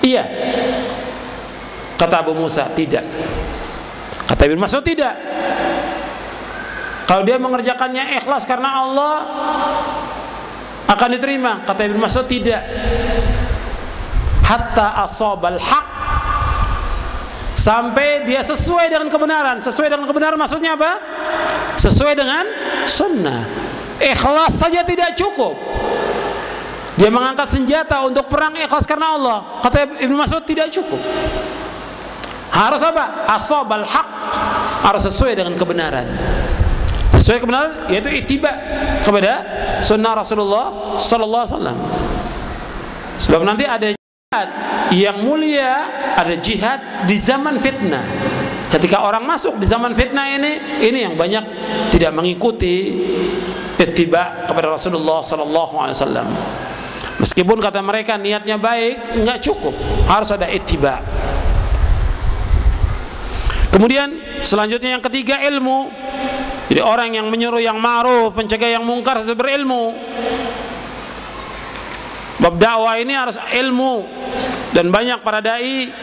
Iya. Kata Abu Musa, tidak. Kata Ibnu Mas'ud, tidak. Kalau dia mengerjakannya ikhlas karena Allah, akan diterima. Kata Ibnu Mas'ud, tidak. Hatta asabal haq, sampai dia sesuai dengan kebenaran. Sesuai dengan kebenaran maksudnya apa? Sesuai dengan sunnah. Ikhlas saja tidak cukup. Dia mengangkat senjata untuk perang ikhlas karena Allah. Kata Ibnu Mas'ud, tidak cukup. Harus apa? Asabal haq, harus sesuai dengan kebenaran. Sesuai kebenaran yaitu ittiba kepada sunnah Rasulullah sallallahu alaihi wasallam. Sebab nanti ada jihad yang mulia, ada jihad di zaman fitnah. Ketika orang masuk di zaman fitnah ini yang banyak tidak mengikuti ittiba kepada Rasulullah sallallahu alaihi wasallam. Meskipun kata mereka niatnya baik, enggak cukup, harus ada ittiba. Kemudian selanjutnya yang ketiga, ilmu. Jadi orang yang menyuruh yang ma'ruf, mencegah yang mungkar harus berilmu. Bab dakwah ini harus ilmu. Dan banyak para dai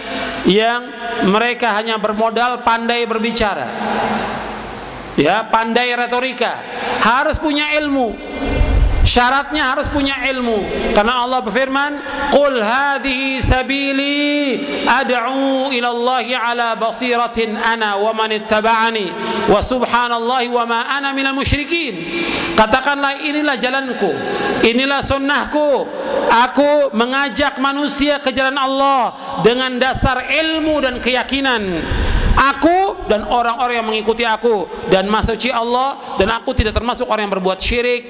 yang mereka hanya bermodal pandai berbicara, ya, pandai retorika. Harus punya ilmu. Syaratnya harus punya ilmu. Karena Allah berfirman, "Qul hadhihi sabili ad'u ila Allahi ala basiratin ana wa man ittaba'ani wa subhanallahi wa ma ana minal musyrikin." Katakanlah, inilah jalanku, inilah sunnahku. Aku mengajak manusia ke jalan Allah dengan dasar ilmu dan keyakinan. Aku dan orang-orang yang mengikuti aku, dan Maha Suci Allah, dan aku tidak termasuk orang yang berbuat syirik.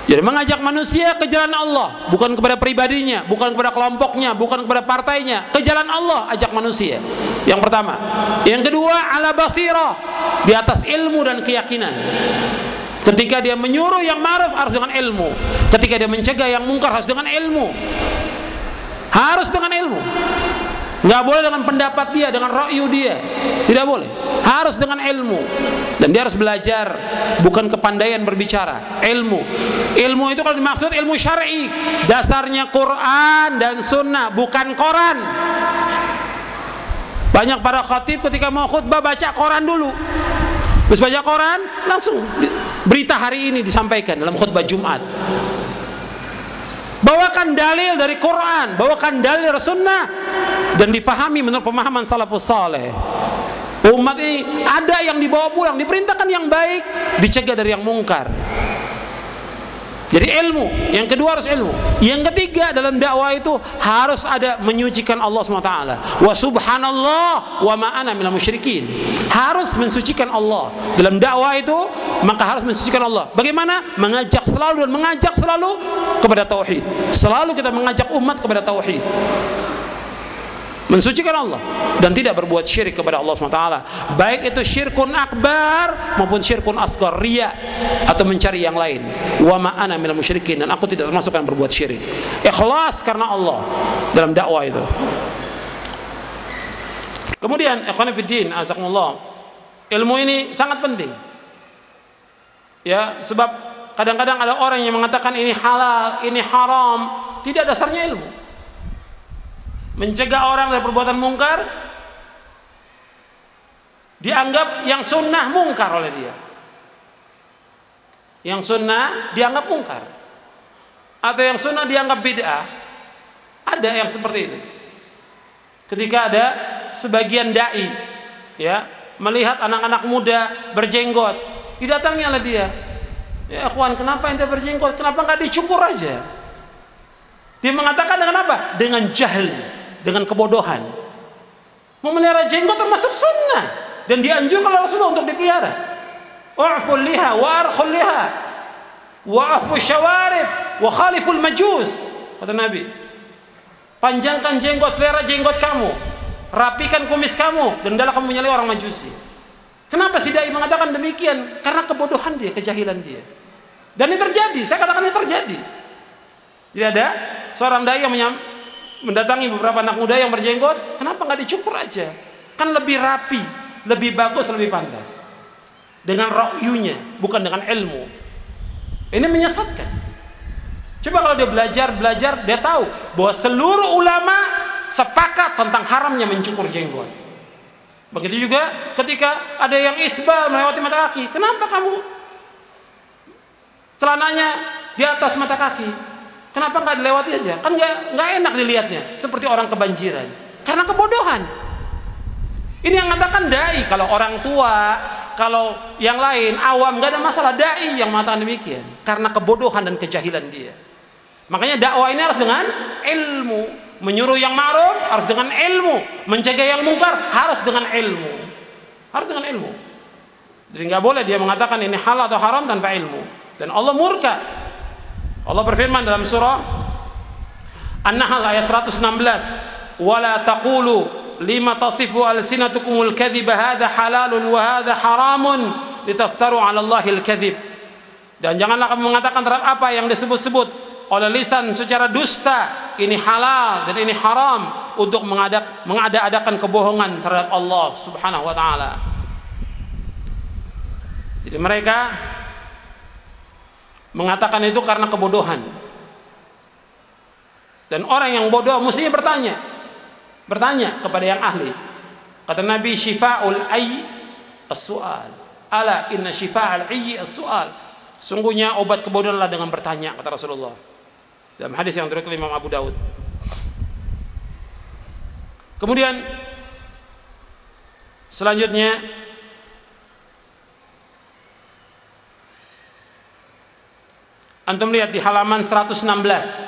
Jadi mengajak manusia ke jalan Allah, bukan kepada pribadinya, bukan kepada kelompoknya, bukan kepada partainya, ke jalan Allah ajak manusia. Yang pertama. Yang kedua, ala basirah, di atas ilmu dan keyakinan. Ketika dia menyuruh yang ma'ruf harus dengan ilmu. Ketika dia mencegah yang mungkar harus dengan ilmu. Harus dengan ilmu. Nggak boleh dengan pendapat dia, dengan ra'yu dia. Tidak boleh. Harus dengan ilmu. Dan dia harus belajar, bukan kepandaian berbicara. Ilmu. Ilmu itu kalau dimaksud ilmu syar'i, dasarnya Quran dan sunnah, bukan koran. Banyak para khatib ketika mau khutbah baca koran dulu. Terus baca koran, langsung berita hari ini disampaikan dalam khutbah Jumat. Bawakan dalil dari Quran, bawakan dalil dari sunnah, dan difahami menurut pemahaman salafus saleh. Umat ini ada yang dibawa pulang, diperintahkan yang baik, dicegah dari yang mungkar. Jadi ilmu. Yang kedua harus ilmu. Yang ketiga dalam dakwah itu harus ada menyucikan Allah SWT. Wa subhanallah wa ma ana minal musyrikin. Harus mensucikan Allah. Dalam dakwah itu maka harus mensucikan Allah. Bagaimana? Mengajak selalu dan mengajak selalu kepada tauhid. Selalu kita mengajak umat kepada tauhid. Mensucikan Allah dan tidak berbuat syirik kepada Allah SWT, baik itu syirkun akbar maupun syirkun asghar, riya atau mencari yang lain. Wa ma ana minal musyrikin, dan aku tidak termasuk yang berbuat syirik. Ikhlas karena Allah dalam dakwah itu. Kemudian ikhwan fillah, azakumullah, ilmu ini sangat penting. Ya, sebab kadang-kadang ada orang yang mengatakan ini halal, ini haram, tidak dasarnya ilmu. Mencegah orang dari perbuatan mungkar dianggap yang sunnah mungkar oleh dia. Yang sunnah dianggap mungkar, atau yang sunnah dianggap bid'ah. Ada yang seperti itu. Ketika ada sebagian dai, ya, melihat anak-anak muda berjenggot, didatangi oleh dia. Ya ikhwan, kenapa ente berjenggot? Kenapa nggak dicukur aja? Dia mengatakan dengan apa? Dengan jahil, dengan kebodohan. Memelihara jenggot termasuk sunnah dan dianjurkan oleh Rasulullah untuk dipelihara. U'ful liha wa arkhul liha wa afu syawarib wa khaliful majus, kata Nabi. Panjangkan jenggot, pelihara jenggot kamu, rapikan kumis kamu, dan hendaklah kamu menyalahi orang Majusi. Kenapa si dai mengatakan demikian? Karena kebodohan dia, kejahilan dia. Dan ini terjadi, saya katakan ini terjadi. Jadi ada seorang dai yang mendatangi beberapa anak muda yang berjenggot, kenapa nggak dicukur aja? Kan lebih rapi, lebih bagus, lebih pantas. Dengan ra'yunya, bukan dengan ilmu. Ini menyesatkan. Coba kalau dia belajar, dia tahu bahwa seluruh ulama sepakat tentang haramnya mencukur jenggot. Begitu juga ketika ada yang isbal melewati mata kaki. Kenapa kamu celananya di atas mata kaki? Kenapa nggak dilewati aja? Kan nggak enak dilihatnya, seperti orang kebanjiran. Karena kebodohan. Ini yang mengatakan dai. Kalau orang tua, kalau yang lain awam nggak ada masalah. Dai yang mengatakan demikian karena kebodohan dan kejahilan dia. Makanya dakwah ini harus dengan ilmu. Menyuruh yang ma'ruf harus dengan ilmu. Mencegah yang mungkar harus dengan ilmu. Harus dengan ilmu. Jadi nggak boleh dia mengatakan ini halal atau haram tanpa ilmu. Dan Allah murka. Allah berfirman dalam surah An-Nahl ayat 116, "Wala taqulu lima tasifu alsinatukumul kadhiba hadza halalun wa hadza haramun litaftaru 'ala Allahil kadhib." Dan janganlah kamu mengatakan terhadap apa yang disebut-sebut oleh lisan secara dusta, ini halal dan ini haram, untuk mengada-adakan kebohongan terhadap Allah Subhanahu wa taala. Jadi mereka mengatakan itu karena kebodohan. Dan orang yang bodoh mestinya bertanya kepada yang ahli. Kata Nabi, "Shifa'ul ayy as-su'al." Ala inna shifa'al ayy as-su'al. Sungguhnya obat kebodohan adalah dengan bertanya, kata Rasulullah dalam hadis yang diriwayatkan Imam Abu Daud. Kemudian selanjutnya antum lihat di halaman 116,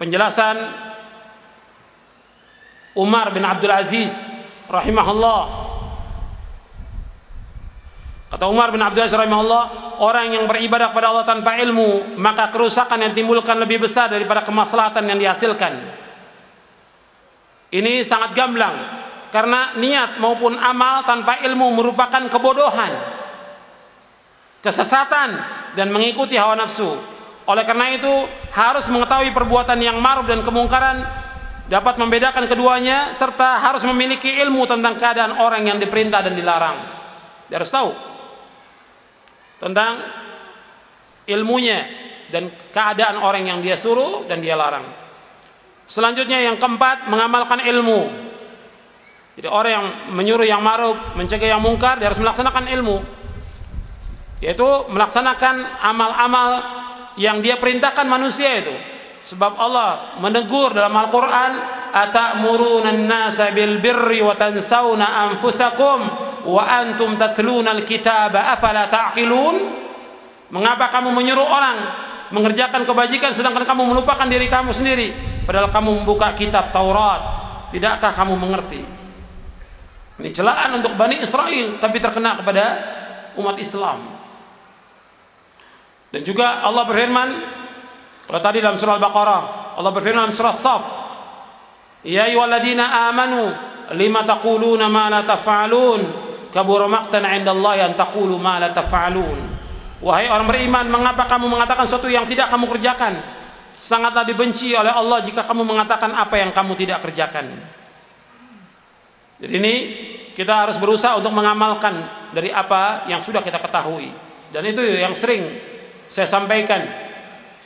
penjelasan Umar bin Abdul Aziz rahimahullah. Kata Umar bin Abdul Aziz rahimahullah, orang yang beribadah kepada Allah tanpa ilmu, maka kerusakan yang timbulkan lebih besar daripada kemaslahatan yang dihasilkan. Ini sangat gamblang, karena niat maupun amal tanpa ilmu merupakan kebodohan, kesesatan, dan mengikuti hawa nafsu. Oleh karena itu harus mengetahui perbuatan yang ma'ruf dan kemungkaran, dapat membedakan keduanya, serta harus memiliki ilmu tentang keadaan orang yang diperintah dan dilarang. Dia harus tahu tentang ilmunya dan keadaan orang yang dia suruh dan dia larang. Selanjutnya yang keempat, mengamalkan ilmu. Jadi orang yang menyuruh yang ma'ruf, mencegah yang mungkar, dia harus melaksanakan ilmu, yaitu melaksanakan amal-amal yang dia perintahkan manusia itu. Sebab Allah menegur dalam Al-Quran, "Atamuruna an-nasa bil birri wa tansawna anfusakum wa antum tatluna al-kitaba afala ta'qilun." Mengapa kamu menyuruh orang mengerjakan kebajikan sedangkan kamu melupakan diri kamu sendiri, padahal kamu membuka kitab Taurat? Tidakkah kamu mengerti? Ini celaan untuk Bani Israel, tapi terkena kepada umat Islam. Dan juga Allah berfirman, kalau tadi dalam surah Al-Baqarah, Allah berfirman dalam surah Shaf, "Ya ayyuhalladzina amanu lima taquluna ma la taf'alun kabura maqtan 'indallahi an taqulu ma la taf'alun." Wahai orang beriman, mengapa kamu mengatakan sesuatu yang tidak kamu kerjakan? Sangatlah dibenci oleh Allah jika kamu mengatakan apa yang kamu tidak kerjakan. Jadi ini kita harus berusaha untuk mengamalkan dari apa yang sudah kita ketahui. Dan itu yang sering saya sampaikan,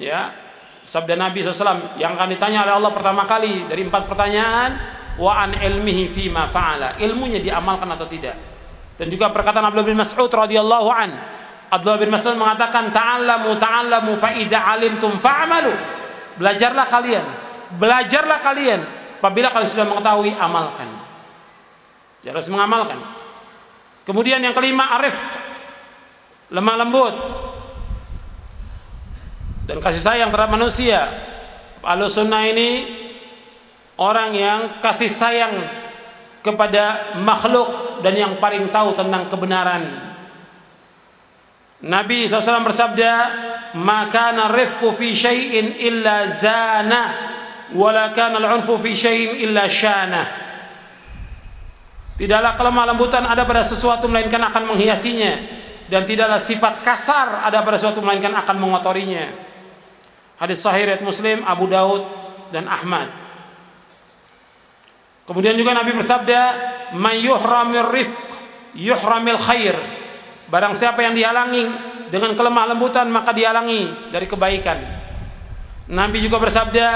ya, sabda Nabi SAW yang akan ditanya oleh Allah pertama kali dari 4 pertanyaan, wa an ilmihi fima fa'ala, ilmunya diamalkan atau tidak. Dan juga perkataan Abdullah bin Mas'ud radhiyallahu an, Abdullah bin Mas'ud mengatakan, ta'allamu fa idza alimtum fa'amalu. Belajarlah kalian, apabila kalian sudah mengetahui, amalkan. Jadi harus mengamalkan. Kemudian yang kelima, arif, lemah lembut dan kasih sayang terhadap manusia. Ahlussunnah ini orang yang kasih sayang kepada makhluk dan yang paling tahu tentang kebenaran. Nabi SAW bersabda, "Ma kana rifqu fi syai'in illa zana, wa la kana al-'unfu fi syai'in illa syana." Tidaklah kelemah lembutan ada pada sesuatu melainkan akan menghiasinya, dan tidaklah sifat kasar ada pada sesuatu melainkan akan mengotorinya. Hadis sahih riwayat Muslim, Abu Daud dan Ahmad. Kemudian juga Nabi bersabda, "Man yuhramir rifq yuhramil khair." Barang siapa yang dihalangi dengan kelemah lembutan, maka dihalangi dari kebaikan. Nabi juga bersabda,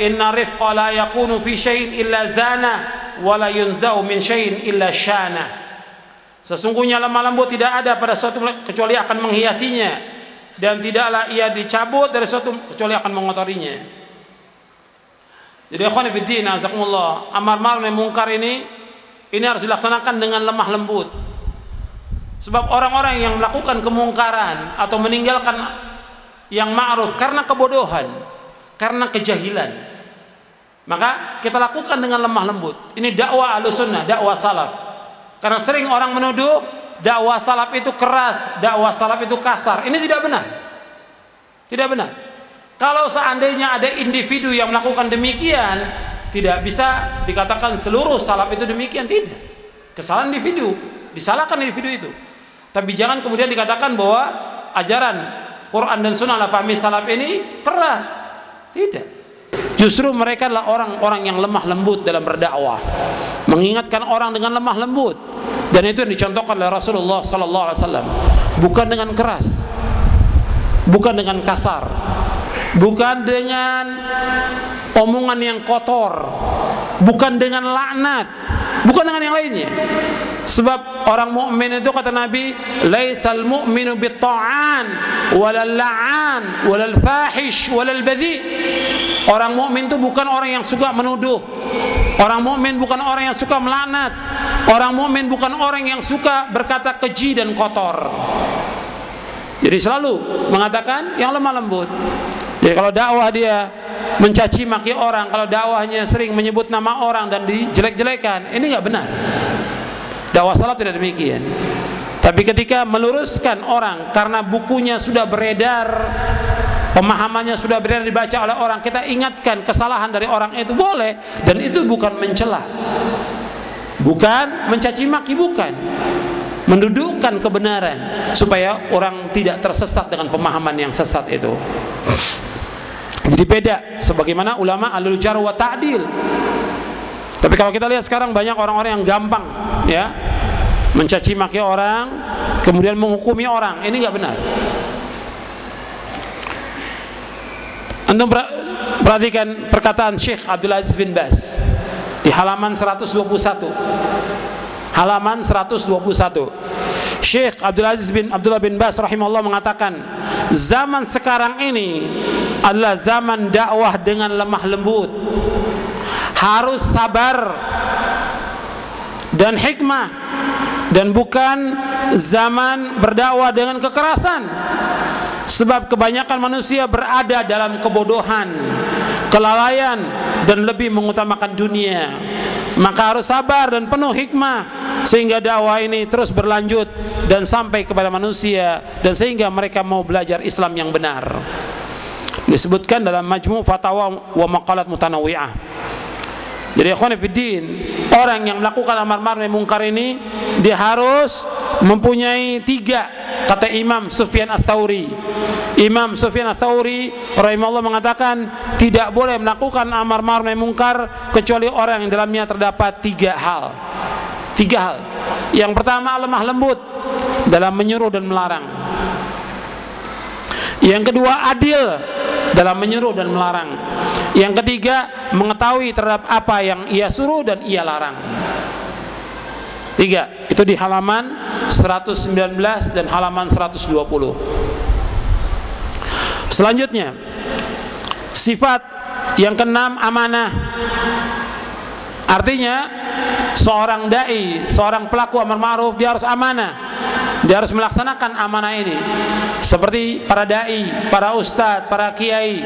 inna rifqa la yakunu fi syai'in illa zana wa la yunzau min syai'in illa syana. Sesungguhnya lemah lembut tidak ada pada suatu kecuali akan menghiasinya, dan tidaklah ia dicabut dari suatu kecuali akan mengotorinya. Jadi ikhwan fillah, azakumullah, amar ma'ruf nahi munkar ini harus dilaksanakan dengan lemah lembut. Sebab orang-orang yang melakukan kemungkaran atau meninggalkan yang ma'ruf karena kebodohan, karena kejahilan, maka kita lakukan dengan lemah lembut. Ini dakwah Ahlussunnah, dakwah salaf. Karena sering orang menuduh dakwah salaf itu keras, dakwah salaf itu kasar. Ini tidak benar. Tidak benar. Kalau seandainya ada individu yang melakukan demikian, tidak bisa dikatakan seluruh salaf itu demikian, tidak. Kesalahan individu, disalahkan individu itu. Tapi jangan kemudian dikatakan bahwa ajaran Quran dan Sunnah ala fahmi salaf ini keras. Tidak. Justru mereka adalah orang-orang yang lemah lembut dalam berdakwah, mengingatkan orang dengan lemah lembut, dan itu yang dicontohkan oleh Rasulullah sallallahu alaihi wasallam. Bukan dengan keras, bukan dengan kasar, bukan dengan omongan yang kotor, bukan dengan laknat, bukan dengan yang lainnya. Sebab orang mukmin itu kata Nabi, laisal mu'minu bit-ta'an walal la'an walal fahish walal badhi. Orang mukmin itu bukan orang yang suka menuduh. Orang mukmin bukan orang yang suka melaknat. Orang mukmin bukan orang yang suka berkata keji dan kotor. Jadi selalu mengatakan yang lemah lembut. Jadi kalau dakwah dia mencaci maki orang, kalau dakwahnya sering menyebut nama orang dan dijelek-jelekan, ini nggak benar. Dakwah salaf tidak demikian. Tapi ketika meluruskan orang karena bukunya sudah beredar, pemahamannya sudah beredar, dibaca oleh orang, kita ingatkan kesalahan dari orang itu boleh, dan itu bukan mencela, bukan mencaci maki, bukan, mendudukkan kebenaran supaya orang tidak tersesat dengan pemahaman yang sesat itu. Jadi beda, sebagaimana ulama alul jar wa ta'dil. Tapi kalau kita lihat sekarang banyak orang-orang yang gampang ya mencaci maki orang, kemudian menghukumi orang. Ini nggak benar. Antum perhatikan perkataan Syekh Abdul Aziz bin Baz di halaman 121. Halaman 121. Syekh Abdul Aziz bin Abdullah bin Baz rahimahullah mengatakan, zaman sekarang ini adalah zaman dakwah dengan lemah lembut, harus sabar dan hikmah, dan bukan zaman berdakwah dengan kekerasan. Sebab kebanyakan manusia berada dalam kebodohan, kelalaian, dan lebih mengutamakan dunia. Maka harus sabar dan penuh hikmah sehingga dakwah ini terus berlanjut dan sampai kepada manusia, dan sehingga mereka mau belajar Islam yang benar. Disebutkan dalam Majmu' Fatawa wa Maqalat Mutanawwi'ah. Jadi ikhwan fillah, orang yang melakukan amar ma'ruf nahi munkar ini dia harus mempunyai 3, kata Imam Sufyan Ats-Tsauri. Imam Sufyan Ats-Tsauri rahimahullah mengatakan tidak boleh melakukan amar ma'ruf nahi munkar kecuali orang yang dalamnya terdapat 3 hal. 3 hal. Yang pertama, lemah lembut dalam menyuruh dan melarang. Yang kedua, adil dalam menyuruh dan melarang. Yang ketiga, mengetahui terhadap apa yang ia suruh dan ia larang. 3. Itu di halaman 119 dan halaman 120. Selanjutnya, sifat yang keenam, amanah. Artinya seorang dai, seorang pelaku amar ma'ruf, dia harus amanah. Dia harus melaksanakan amanah ini. Seperti para dai, para ustadz, para kiai,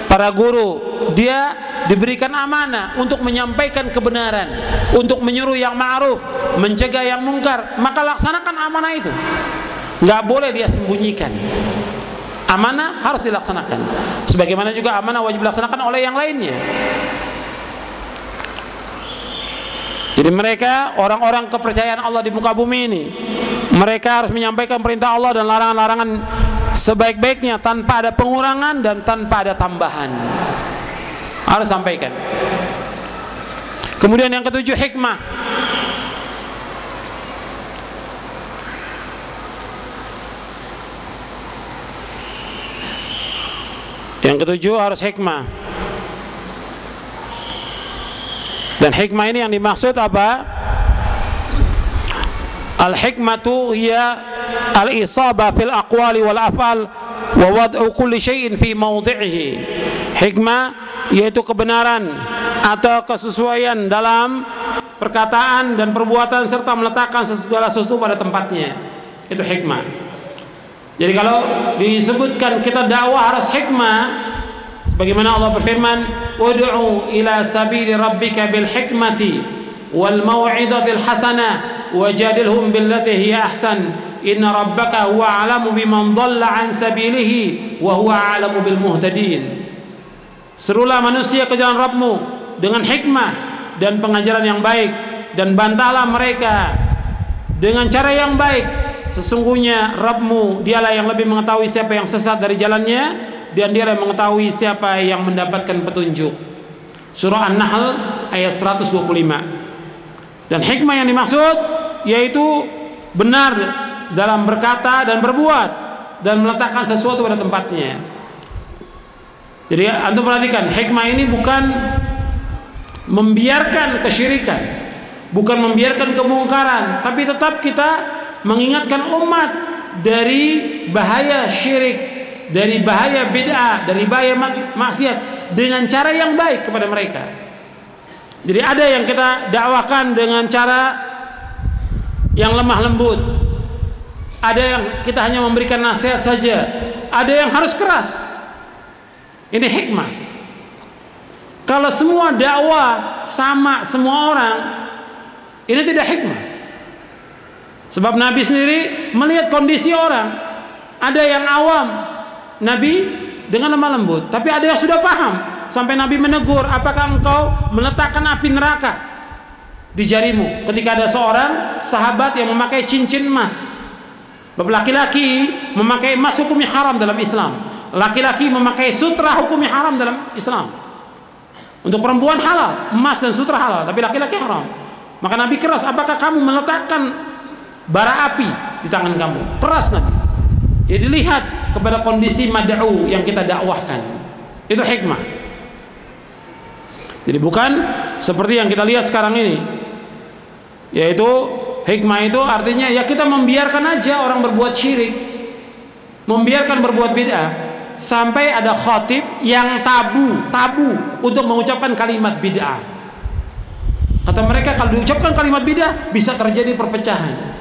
para guru, dia diberikan amanah untuk menyampaikan kebenaran, untuk menyuruh yang ma'ruf, mencegah yang mungkar. Maka laksanakan amanah itu. Nggak boleh dia sembunyikan. Amanah harus dilaksanakan. Sebagaimana juga amanah wajib dilaksanakan oleh yang lainnya. Jadi mereka orang-orang kepercayaan Allah di muka bumi ini, mereka harus menyampaikan perintah Allah dan larangan-larangan sebaik-baiknya, tanpa ada pengurangan dan tanpa ada tambahan. Harus sampaikan. Kemudian yang ketujuh, hikmah. Yang ketujuh harus hikmah. Dan hikmah ini yang dimaksud apa? Al-hikmatu hiya al-isabah fil aqwali wal af'al wa wad'u kulli syai'in fi mawdi'ihi. Hikmah yaitu kebenaran atau kesesuaian dalam perkataan dan perbuatan serta meletakkan segala sesuatu pada tempatnya. Itu hikmah. Jadi kalau disebutkan kita dakwah harus hikmah, sebagaimana Allah berfirman, "Ud'u ila sabili rabbika bil hikmati wal mau'izatil hasanah wajadilhum billati hiya ahsan inna rabbaka huwa a'lamu biman dhalla an sabilihi wa huwa a'lamu bil muhtadin." Serulah manusia ke jalan Rabbmu dengan hikmah dan pengajaran yang baik, dan bantahlah mereka dengan cara yang baik. Sesungguhnya Rabbmu dialah yang lebih mengetahui siapa yang sesat dari jalannya, dan dialah yang mengetahui siapa yang mendapatkan petunjuk. Surah An-Nahl ayat 125. Dan hikmah yang dimaksud yaitu benar dalam berkata dan berbuat dan meletakkan sesuatu pada tempatnya. Jadi antum perhatikan, hikmah ini bukan membiarkan kesyirikan, bukan membiarkan kemungkaran, tapi tetap kita mengingatkan umat dari bahaya syirik, dari bahaya bid'ah, dari bahaya maksiat dengan cara yang baik kepada mereka. Jadi ada yang kita dakwakan dengan cara yang lemah lembut, ada yang kita hanya memberikan nasihat saja, ada yang harus keras. Ini hikmah. Kalau semua dakwah sama semua orang, ini tidak hikmah. Sebab Nabi sendiri melihat kondisi orang. Ada yang awam, Nabi dengan lemah lembut, tapi ada yang sudah paham. Sampai Nabi menegur, apakah engkau meletakkan api neraka di jarimu? Ketika ada seorang sahabat yang memakai cincin emas. Laki-laki memakai emas hukumnya haram dalam Islam. Laki-laki memakai sutra hukumnya haram dalam Islam. Untuk perempuan halal, emas dan sutra halal, tapi laki-laki haram. Maka Nabi keras, apakah kamu meletakkan bara api di tangan kamu? Keras Nabi. Jadi lihat kepada kondisi mad'u yang kita dakwahkan. Itu hikmah. Jadi bukan seperti yang kita lihat sekarang ini, yaitu hikmah itu artinya ya kita membiarkan aja orang berbuat syirik, membiarkan berbuat bid'ah, sampai ada khatib yang tabu untuk mengucapkan kalimat bid'ah. Kata mereka kalau diucapkan kalimat bid'ah bisa terjadi perpecahan.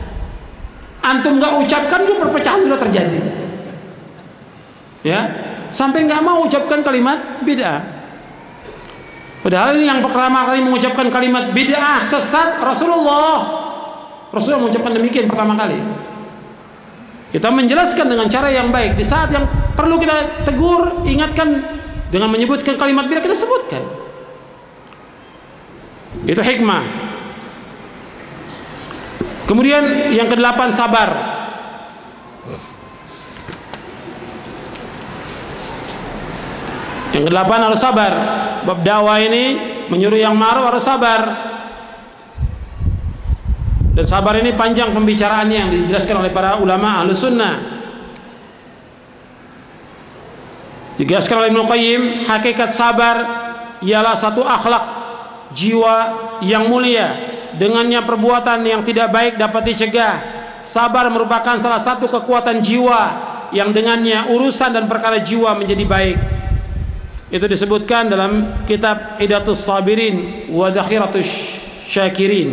Antum nggak ucapkan juga perpecahan sudah terjadi. Ya, sampai nggak mau ucapkan kalimat bid'ah. Padahal ini yang pertama kali mengucapkan kalimat bid'ah sesat Rasulullah mengucapkan demikian pertama kali. Kita menjelaskan dengan cara yang baik. Di saat yang perlu kita tegur, ingatkan dengan menyebutkan kalimat bid'ah, kita sebutkan. Itu hikmah. Kemudian yang ke-8, sabar. Yang ke-8 harus sabar. Bab dakwah ini menyuruh yang ma'ruf harus sabar. Dan sabar ini panjang pembicaraannya yang dijelaskan oleh para ulama Ahlus Sunnah. Dijelaskan oleh Ibnu Qayyim, hakikat sabar ialah satu akhlak jiwa yang mulia, dengannya perbuatan yang tidak baik dapat dicegah. Sabar merupakan salah satu kekuatan jiwa yang dengannya urusan dan perkara jiwa menjadi baik. Itu disebutkan dalam kitab Idatus Sabirin wa Zakhiratus Syakirin.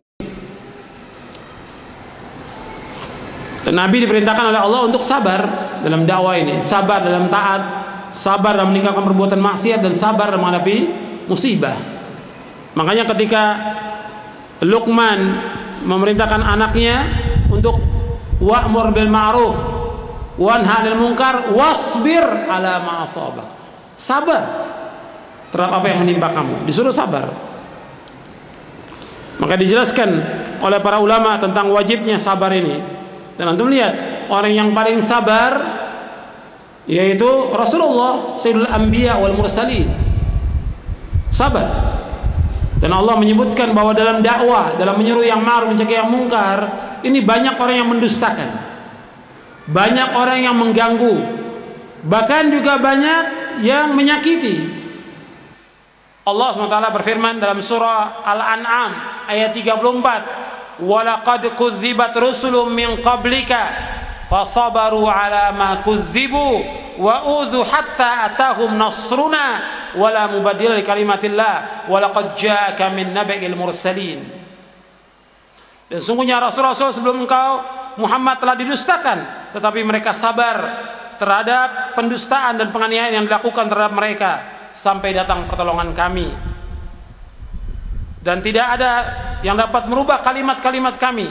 Dan Nabi diperintahkan oleh Allah untuk sabar dalam dakwah ini, sabar dalam taat, sabar dalam meninggalkan perbuatan maksiat, dan sabar dalam menghadapi musibah. Makanya ketika Luqman memerintahkan anaknya untuk wa'mur bil ma'ruf wanha 'anil munkar wasbir 'ala ma asabak. Sabar terhadap apa yang menimpa kamu, disuruh sabar. Maka dijelaskan oleh para ulama tentang wajibnya sabar ini. Dan antum lihat orang yang paling sabar yaitu Rasulullah Sayyidul Anbiya wal Mursalin. Sabar. Dan Allah menyebutkan bahwa dalam dakwah, dalam menyuruh yang ma'ruf mencegah yang mungkar, ini banyak orang yang mendustakan, banyak orang yang mengganggu, bahkan juga banyak yang menyakiti. Allah SWT berfirman dalam surah Al-An'am ayat 34, "Walaqad kudzibat rusulun min qablika fasabaru ala ma kudzibu wa udzu hatta atahum nasruna wala mubaddila li kalimatillah walaqad ja'aka min naba'il mursalin." Dan sungguhnya rasul-rasul sebelum engkau Muhammad telah didustakan, tetapi mereka sabar terhadap pendustaan dan penganiayaan yang dilakukan terhadap mereka sampai datang pertolongan kami, dan tidak ada yang dapat merubah kalimat-kalimat kami,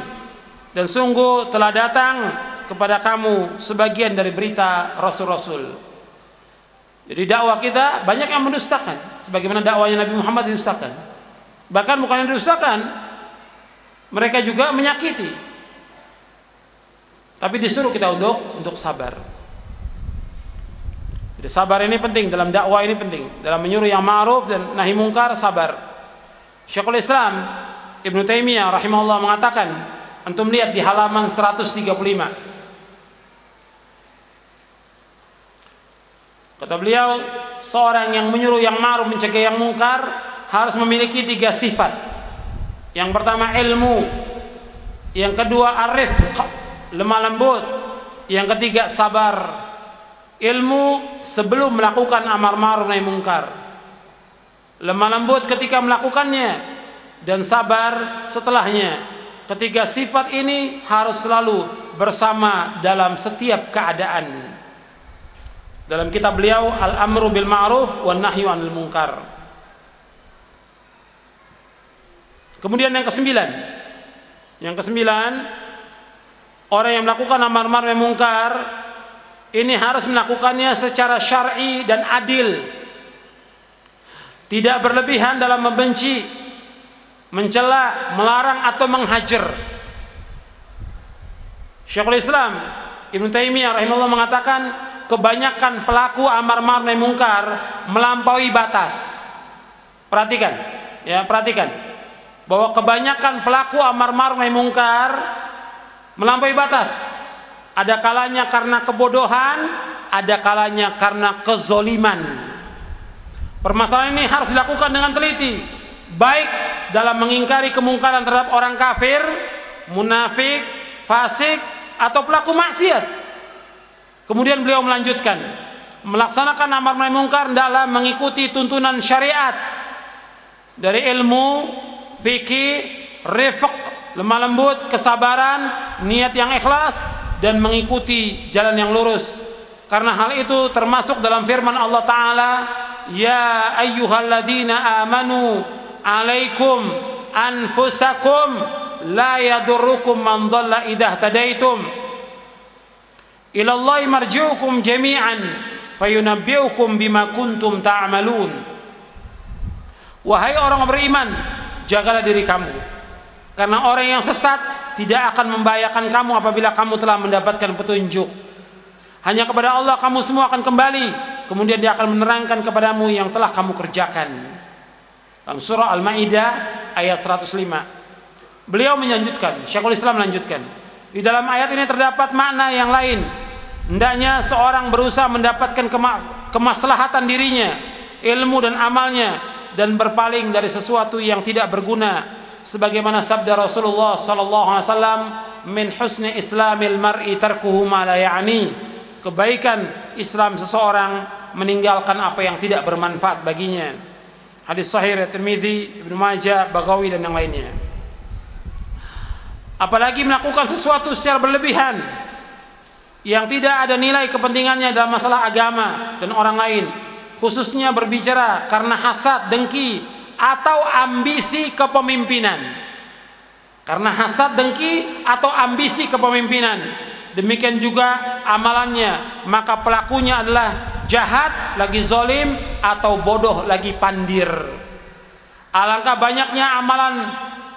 dan sungguh telah datang kepada kamu sebagian dari berita rasul-rasul. Jadi dakwah kita banyak yang mendustakan, sebagaimana dakwahnya Nabi Muhammad didustakan. Bahkan bukan yang didustakan, mereka juga menyakiti. Tapi disuruh kita untuk sabar. Jadi sabar ini penting, dalam dakwah ini penting, dalam menyuruh yang ma'ruf dan nahi mungkar, sabar. Syekhul Islam Ibnu Taimiyah rahimahullah mengatakan, antum lihat di halaman 135. Kata beliau, seorang yang menyuruh yang ma'ruf mencegah yang mungkar harus memiliki 3 sifat. Yang pertama ilmu, yang kedua ar-rifq, lemah lembut, yang ketiga sabar. Ilmu sebelum melakukan amar ma'ruf nahi mungkar, lemah lembut ketika melakukannya, dan sabar setelahnya. Ketiga sifat ini harus selalu bersama dalam setiap keadaan. Dalam kitab beliau Al-Amru bil Ma'ruf wan Nahyu 'anil Munkar. Kemudian yang kesembilan, orang yang melakukan amar ma'ruf nahi mungkar ini harus melakukannya secara syar'i dan adil, tidak berlebihan dalam membenci, mencela, melarang atau menghajar. Syekhul Islam Ibnu Taimiyah rahimahullah mengatakan, kebanyakan pelaku amar ma'ruf nahi mungkar melampaui batas. Perhatikan, ya, perhatikan bahwa kebanyakan pelaku amar ma'ruf nahi mungkar melampaui batas. Ada kalanya karena kebodohan, ada kalanya karena kezoliman. Permasalahan ini harus dilakukan dengan teliti, baik dalam mengingkari kemungkaran terhadap orang kafir, munafik, fasik, atau pelaku maksiat. Kemudian beliau melanjutkan, melaksanakan amar nahi mungkar adalah mengikuti tuntunan syariat dari ilmu, fikih, rifq, lemah lembut, kesabaran, niat yang ikhlas, dan mengikuti jalan yang lurus. Karena hal itu termasuk dalam firman Allah Ta'ala, "Ya ayyuhalladzina amanu alaikum anfusakum la yadurrukum man dhalla idza tadaitum ilallahi marji'ukum jami'an fayunabbi'ukum bima kuntum ta'malun." Wahai orang beriman, jagalah diri kamu, karena orang yang sesat tidak akan membahayakan kamu apabila kamu telah mendapatkan petunjuk. Hanya kepada Allah kamu semua akan kembali, kemudian Dia akan menerangkan kepadamu yang telah kamu kerjakan. Dalam surah Al-Maidah ayat 105. Beliau melanjutkan, Syekhul Islam melanjutkan, di dalam ayat ini terdapat makna yang lain. Hendaknya seorang berusaha mendapatkan kemaslahatan dirinya, ilmu dan amalnya, dan berpaling dari sesuatu yang tidak berguna. Sebagaimana sabda Rasulullah sallallahu alaihi wasallam, min husni islamil mar'i tarkuhu ma la ya'ni. Kebaikan Islam seseorang meninggalkan apa yang tidak bermanfaat baginya. Hadis sahih riwayat Tirmidzi, Ibnu Majah, Baghawi, dan yang lainnya. Apalagi melakukan sesuatu secara berlebihan yang tidak ada nilai kepentingannya dalam masalah agama dan orang lain, khususnya berbicara karena hasad, dengki, atau ambisi kepemimpinan. Karena hasad, dengki, atau ambisi kepemimpinan. Demikian juga amalannya, maka pelakunya adalah jahat, lagi zolim, atau bodoh, lagi pandir. Alangkah banyaknya amalan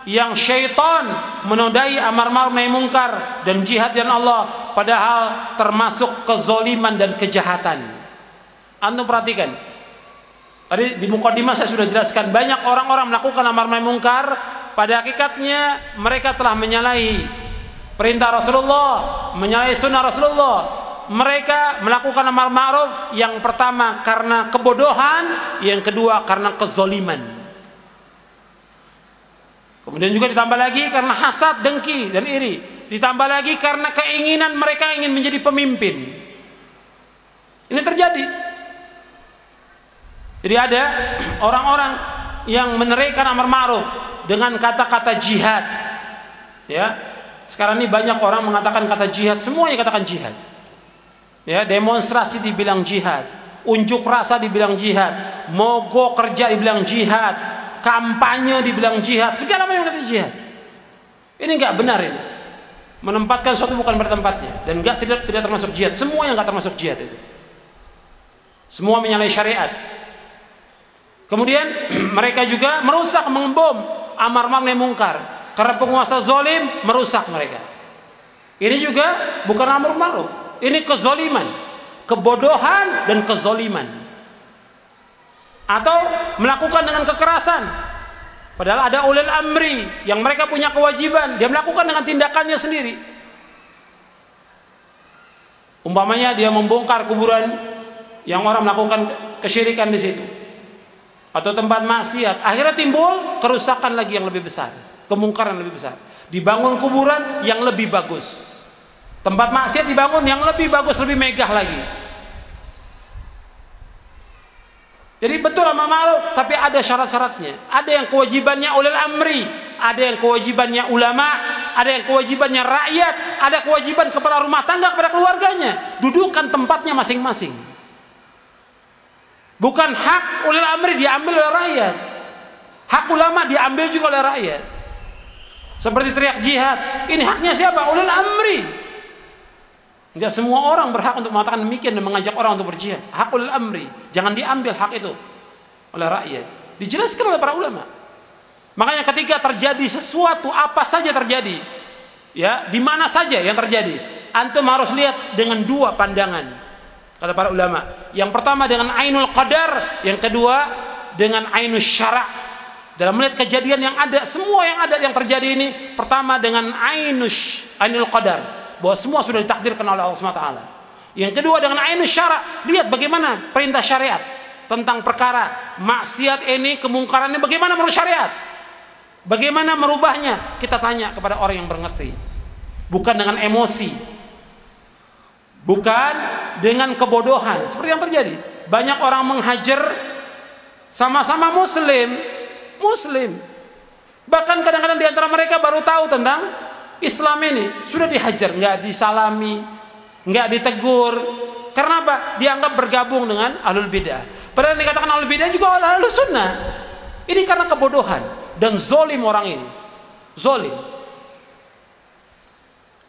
yang syaitan menodai amar ma'ruf nahi mungkar dan jihad dan Allah, padahal termasuk kezoliman dan kejahatan. Antum perhatikan, tadi di mukadimah saya sudah jelaskan, banyak orang-orang melakukan amar nahi mungkar, pada hakikatnya mereka telah menyalahi perintah Rasulullah, menyalahi sunnah Rasulullah, mereka melakukan amar ma'ruf yang pertama karena kebodohan, yang kedua karena kezoliman. Kemudian juga ditambah lagi karena hasad, dengki, dan iri. Ditambah lagi karena keinginan mereka ingin menjadi pemimpin. Ini terjadi. Jadi ada orang-orang yang menerikan amar ma'ruf dengan kata-kata jihad. Ya, sekarang ini banyak orang mengatakan kata jihad, semuanya katakan jihad. Ya, demonstrasi dibilang jihad, unjuk rasa dibilang jihad, mogok kerja dibilang jihad, kampanye dibilang jihad, segala macam kata jihad. Ini nggak benar ini. Menempatkan sesuatu bukan pada tempatnya dan tidak termasuk jihad. Semua yang nggak termasuk jihad itu. Semua menyalahi syariat. Kemudian mereka juga merusak, mengebom amar ma'ruf nahi munkar. Karena penguasa zalim merusak mereka. Ini juga bukan amar ma'ruf. Ini kezoliman, kebodohan dan kezoliman. Atau melakukan dengan kekerasan. Padahal ada ulil amri yang mereka punya kewajiban, dia melakukan dengan tindakannya sendiri. Umpamanya dia membongkar kuburan yang orang melakukan kesyirikan di situ, atau tempat maksiat, akhirnya timbul kerusakan lagi yang lebih besar, kemungkaran lebih besar. Dibangun kuburan yang lebih bagus. Tempat maksiat dibangun yang lebih bagus, lebih megah lagi. Jadi betul amar ma'ruf, tapi ada syarat-syaratnya. Ada yang kewajibannya ulil amri, ada yang kewajibannya ulama, ada yang kewajibannya rakyat, ada kewajiban kepala rumah tangga kepada keluarganya. Dudukan tempatnya masing-masing. Bukan hak ulil amri diambil oleh rakyat, hak ulama diambil juga oleh rakyat. Seperti teriak jihad, ini haknya siapa? Ulil amri. Tidak semua orang berhak untuk mengatakan demikian dan mengajak orang untuk berjihad. Hak ulil amri, jangan diambil hak itu oleh rakyat. Dijelaskan oleh para ulama. Makanya ketika terjadi sesuatu, apa saja terjadi, ya, di mana saja yang terjadi, antum harus lihat dengan dua pandangan, kata para ulama. Yang pertama dengan ainul qadar, yang kedua dengan ainus syara'. Dalam melihat kejadian yang ada, semua yang ada yang terjadi ini, pertama dengan ainul qadar, bahwa semua sudah ditakdirkan oleh Allah SWT. Yang kedua dengan ainus syara', lihat bagaimana perintah syariat tentang perkara maksiat ini, kemungkarannya, bagaimana menurut syariat, bagaimana merubahnya. Kita tanya kepada orang yang mengerti, bukan dengan emosi, bukan dengan kebodohan seperti yang terjadi. Banyak orang menghajar sama-sama muslim, bahkan kadang-kadang di antara mereka baru tahu tentang Islam ini, sudah dihajar, nggak disalami, nggak ditegur. Karena apa? Dianggap bergabung dengan ahlul bidah. Padahal dikatakan ahlul bidah juga ahlul sunnah. Ini karena kebodohan dan zolim orang ini. Zolim.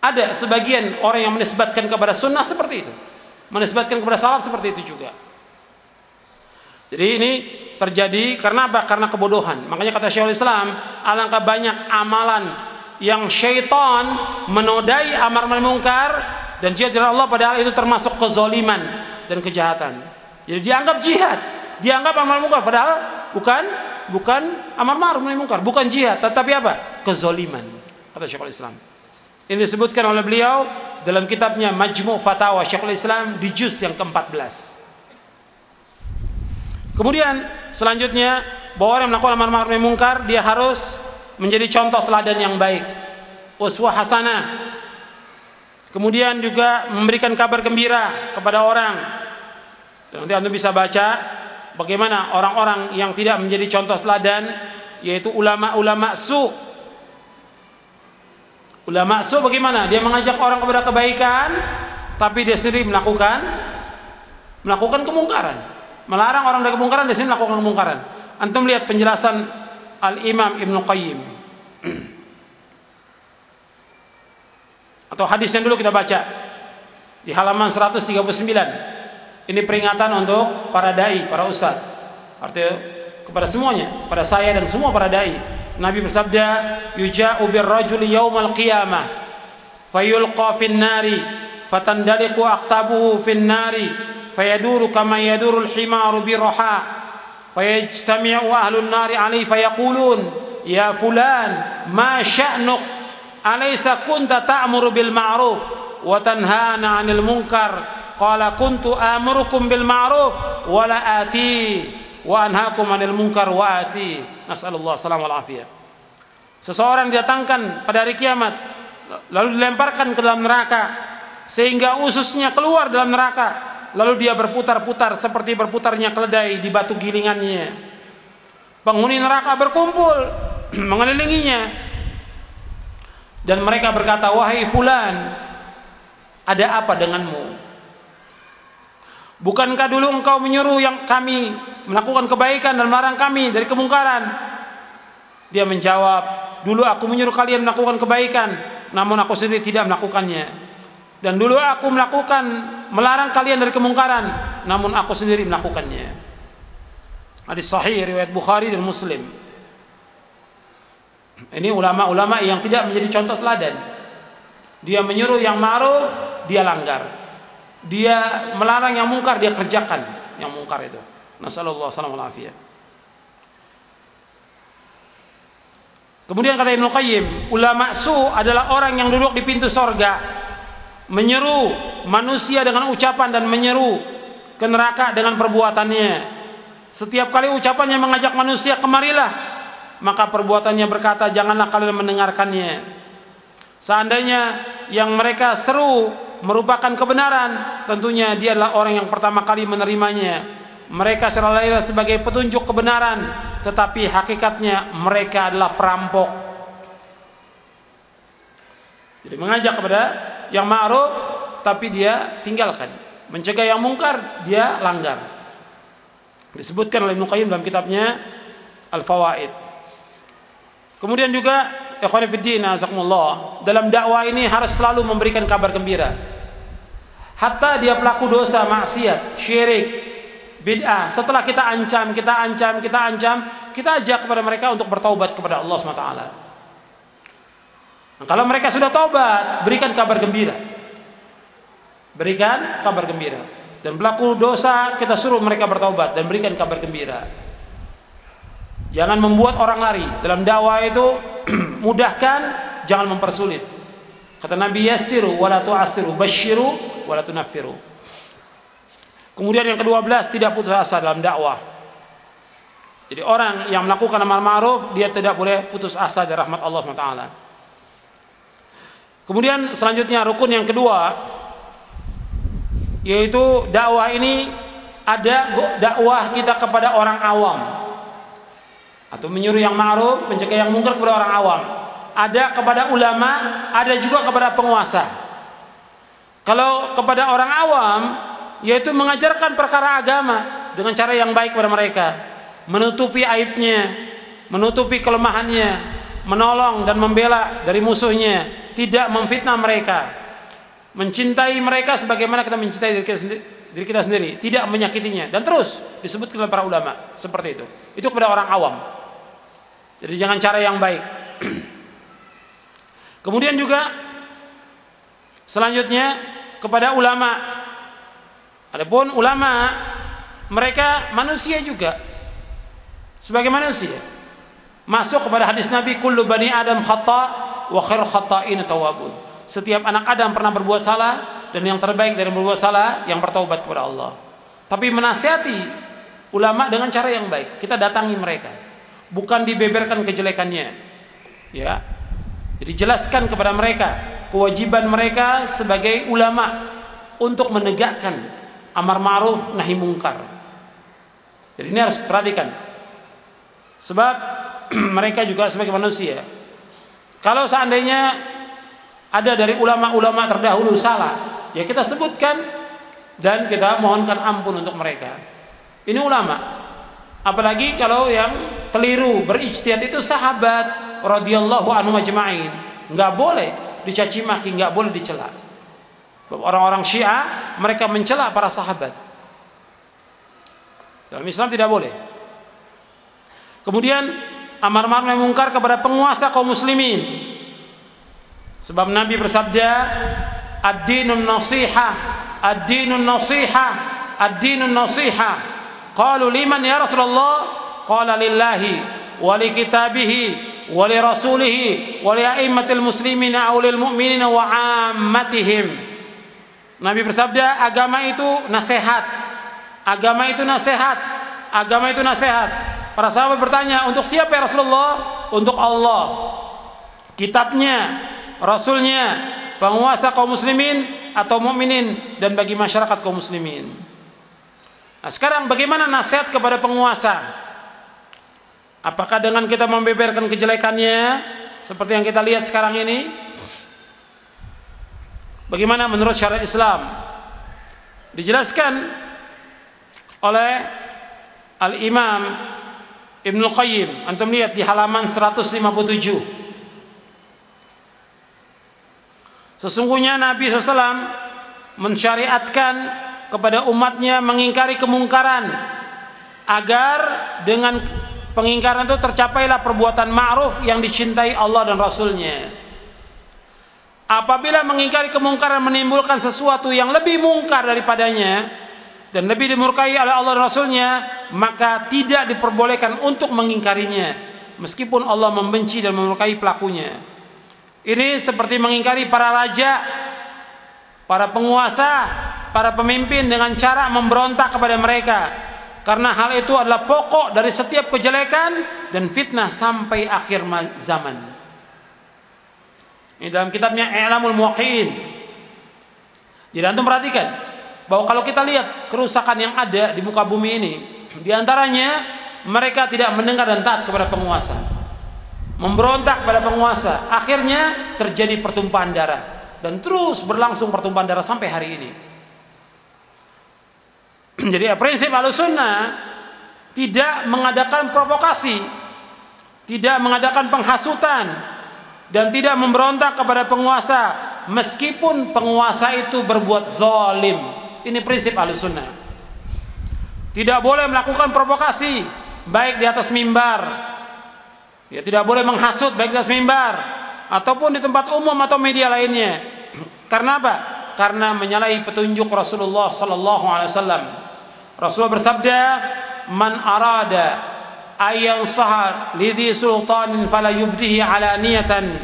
Ada sebagian orang yang menisbatkan kepada sunnah seperti itu, menisbatkan kepada salaf seperti itu juga. Jadi ini terjadi karena apa? Karena kebodohan. Makanya kata Syekhul Islam, alangkah banyak amalan yang syaitan menodai amar ma'ruf munkar dan jihad dari Allah, padahal itu termasuk kezoliman dan kejahatan. Jadi dianggap jihad, dianggap amar ma'ruf munkar, padahal bukan amar ma'ruf munkar, bukan jihad, tetapi apa? Kezoliman, kata Syekhul Islam. Ini disebutkan oleh beliau dalam kitabnya Majmu' Fatawa Syekhul Islam di juz yang ke-14. Kemudian selanjutnya, bahwa orang yang melakukan amar ma'ruf munkar, dia harus menjadi contoh teladan yang baik, uswah hasanah. Kemudian juga memberikan kabar gembira kepada orang. Nanti antum bisa baca bagaimana orang-orang yang tidak menjadi contoh teladan, yaitu ulama-ulama su. Ulama su bagaimana? Dia mengajak orang kepada kebaikan, tapi dia sendiri melakukan kemungkaran, melarang orang dari kemungkaran, dia sendiri melakukan kemungkaran. Antum lihat penjelasan Al-Imam Ibnu Qayyim, atau hadis yang dulu kita baca di halaman 139. Ini peringatan untuk para dai, para ustaz, artinya kepada semuanya, pada saya dan semua para dai. Nabi bersabda, yuja'u birrajuli yaumal qiyamah fayulqa fin nari fatandaliqu aqtabuhu fin nari fayaduru kama yadurul himaru birraha fayajtami'u ahlun nari alaihi fayaqulun ya fulan ma sya'nuk alaysa kunta ta'muru bil ma'ruf wa tanhana 'anil munkar. Qala kuntu amurukum bil ma'ruf wa la ati wa anhaakum 'anil munkar wa ati. Nasallallahu alaihi wasallam. Seseorang didatangkan pada hari kiamat lalu dilemparkan ke dalam neraka sehingga ususnya keluar dalam neraka, lalu dia berputar-putar seperti berputarnya keledai di batu gilingannya. Penghuni neraka berkumpul mengelilinginya dan mereka berkata, "Wahai fulan, ada apa denganmu? Bukankah dulu engkau menyuruh yang kami melakukan kebaikan dan melarang kami dari kemungkaran?" Dia menjawab, "Dulu aku menyuruh kalian melakukan kebaikan, namun aku sendiri tidak melakukannya. Dan dulu aku melarang kalian dari kemungkaran, namun aku sendiri melakukannya." Hadis sahih riwayat Bukhari dan Muslim. Ini ulama-ulama yang tidak menjadi contoh teladan. Dia menyuruh yang ma'ruf, dia langgar. Dia melarang yang mungkar, dia kerjakan yang mungkar itu. Nasallallahu alaihi wasallam. Kemudian kata Ibnu Qayyim, ulama su adalah orang yang duduk di pintu sorga, menyeru manusia dengan ucapan dan menyeru ke neraka dengan perbuatannya. Setiap kali ucapannya mengajak manusia kemarilah, maka perbuatannya berkata janganlah kalian mendengarkannya. Seandainya yang mereka seru merupakan kebenaran, tentunya dia adalah orang yang pertama kali menerimanya. Mereka secara lahir sebagai petunjuk kebenaran, tetapi hakikatnya mereka adalah perampok. Jadi mengajak kepada yang ma'ruf tapi dia tinggalkan, mencegah yang mungkar dia langgar. Disebutkan oleh Ibnu Qayyim dalam kitabnya Al-Fawaid. Kemudian juga ikhwan fillah azakumullah, dalam dakwah ini harus selalu memberikan kabar gembira. Hatta dia pelaku dosa maksiat, syirik, bid'ah, setelah kita ancam, kita ajak kepada mereka untuk bertaubat kepada Allah SWT. Nah, kalau mereka sudah taubat, berikan kabar gembira. Berikan kabar gembira. Dan pelaku dosa kita suruh mereka bertaubat dan berikan kabar gembira. Jangan membuat orang lari. Dalam dakwah itu mudahkan, jangan mempersulit. Kata Nabi, yassiru wala tu'assiru, basyiru wala tunaffiru. Kemudian yang ke-12, tidak putus asa dalam dakwah. Jadi orang yang melakukan amar ma'ruf, dia tidak boleh putus asa dari rahmat Allah SWT. Kemudian selanjutnya rukun yang kedua, yaitu dakwah ini ada dakwah kita kepada orang awam, atau menyuruh yang ma'ruf, mencegah yang mungkar kepada orang awam. Ada kepada ulama, ada juga kepada penguasa. Kalau kepada orang awam, yaitu mengajarkan perkara agama dengan cara yang baik kepada mereka, menutupi aibnya, menutupi kelemahannya, menolong dan membela dari musuhnya, tidak memfitnah mereka, mencintai mereka sebagaimana kita mencintai diri kita sendiri, tidak menyakitinya, dan terus disebutkan oleh para ulama seperti itu. Itu kepada orang awam. Jadi jangan cara yang baik. Kemudian juga selanjutnya kepada ulama. Adapun ulama, mereka manusia juga, sebagai manusia, masuk kepada hadis Nabi, kullu bani Adam khata wa khairul khata'in tawwabun. Setiap anak Adam pernah berbuat salah, dan yang terbaik dari berbuat salah yang bertaubat kepada Allah. Tapi menasihati ulama dengan cara yang baik, kita datangi mereka, bukan dibeberkan kejelekannya, ya. Jadi jelaskan kepada mereka kewajiban mereka sebagai ulama untuk menegakkan amar ma'ruf nahi mungkar. Jadi ini harus perhatikan, sebab mereka juga sebagai manusia. Kalau seandainya ada dari ulama-ulama terdahulu salah, ya kita sebutkan dan kita mohonkan ampun untuk mereka. Ini ulama. Apalagi kalau yang keliru berijtihad itu sahabat radhiyallahu anhum ajma'in, nggak boleh dicaci maki, nggak boleh dicela. Orang-orang Syiah mereka mencela para sahabat. Dalam Islam tidak boleh. Kemudian amar ma'ruf nahi mungkar kepada penguasa kaum muslimin. Sebab Nabi bersabda, ad-dinun nasiha, ad-dinun nasiha, ad-dinun nasiha. Qalu liman ya Rasulullah? Qala lillahi wa li kitabihi wa li rasulihi wa li a'immatil muslimina aw lil mu'minina wa 'ammatihim. Nabi bersabda, agama itu nasihat. Agama itu nasihat. Agama itu nasihat. Para sahabat bertanya, untuk siapa ya Rasulullah? Untuk Allah, kitabnya, rasulnya, penguasa kaum muslimin atau mukminin, dan bagi masyarakat kaum muslimin. Nah, sekarang bagaimana nasihat kepada penguasa? Apakah dengan kita membeberkan kejelekannya seperti yang kita lihat sekarang ini? Bagaimana menurut syariat Islam? Dijelaskan oleh Al-Imam Ibnul Qayyim. Antum lihat di halaman 157. Sesungguhnya Nabi SAW mensyariatkan kepada umatnya mengingkari kemungkaran, agar dengan pengingkaran itu tercapailah perbuatan ma'ruf yang dicintai Allah dan Rasulnya. Apabila mengingkari kemungkaran menimbulkan sesuatu yang lebih mungkar daripadanya dan lebih dimurkai oleh Allah dan Rasulnya, maka tidak diperbolehkan untuk mengingkarinya, meskipun Allah membenci dan memurkai pelakunya. Ini seperti mengingkari para raja, para penguasa, para pemimpin dengan cara memberontak kepada mereka, karena hal itu adalah pokok dari setiap kejelekan dan fitnah sampai akhir zaman. Ini dalam kitabnya I'lamul Muwaqqi'in. Jadi antum perhatikan bahwa kalau kita lihat kerusakan yang ada di muka bumi ini, diantaranya mereka tidak mendengar dan taat kepada penguasa, memberontak pada penguasa, akhirnya terjadi pertumpahan darah, dan terus berlangsung pertumpahan darah sampai hari ini. Jadi prinsip Ahlussunnah tidak mengadakan provokasi, tidak mengadakan penghasutan, dan tidak memberontak kepada penguasa meskipun penguasa itu berbuat zalim. Ini prinsip Ahlussunnah. Tidak boleh melakukan provokasi baik di atas mimbar, ya, tidak boleh menghasut baik di atas mimbar ataupun di tempat umum atau media lainnya. Karena apa? Karena menyalahi petunjuk Rasulullah sallallahu alaihi wasallam. Rasulullah bersabda, "Man arada ayyan sahar lidhi sultanin fala yubdihi alaniyatan,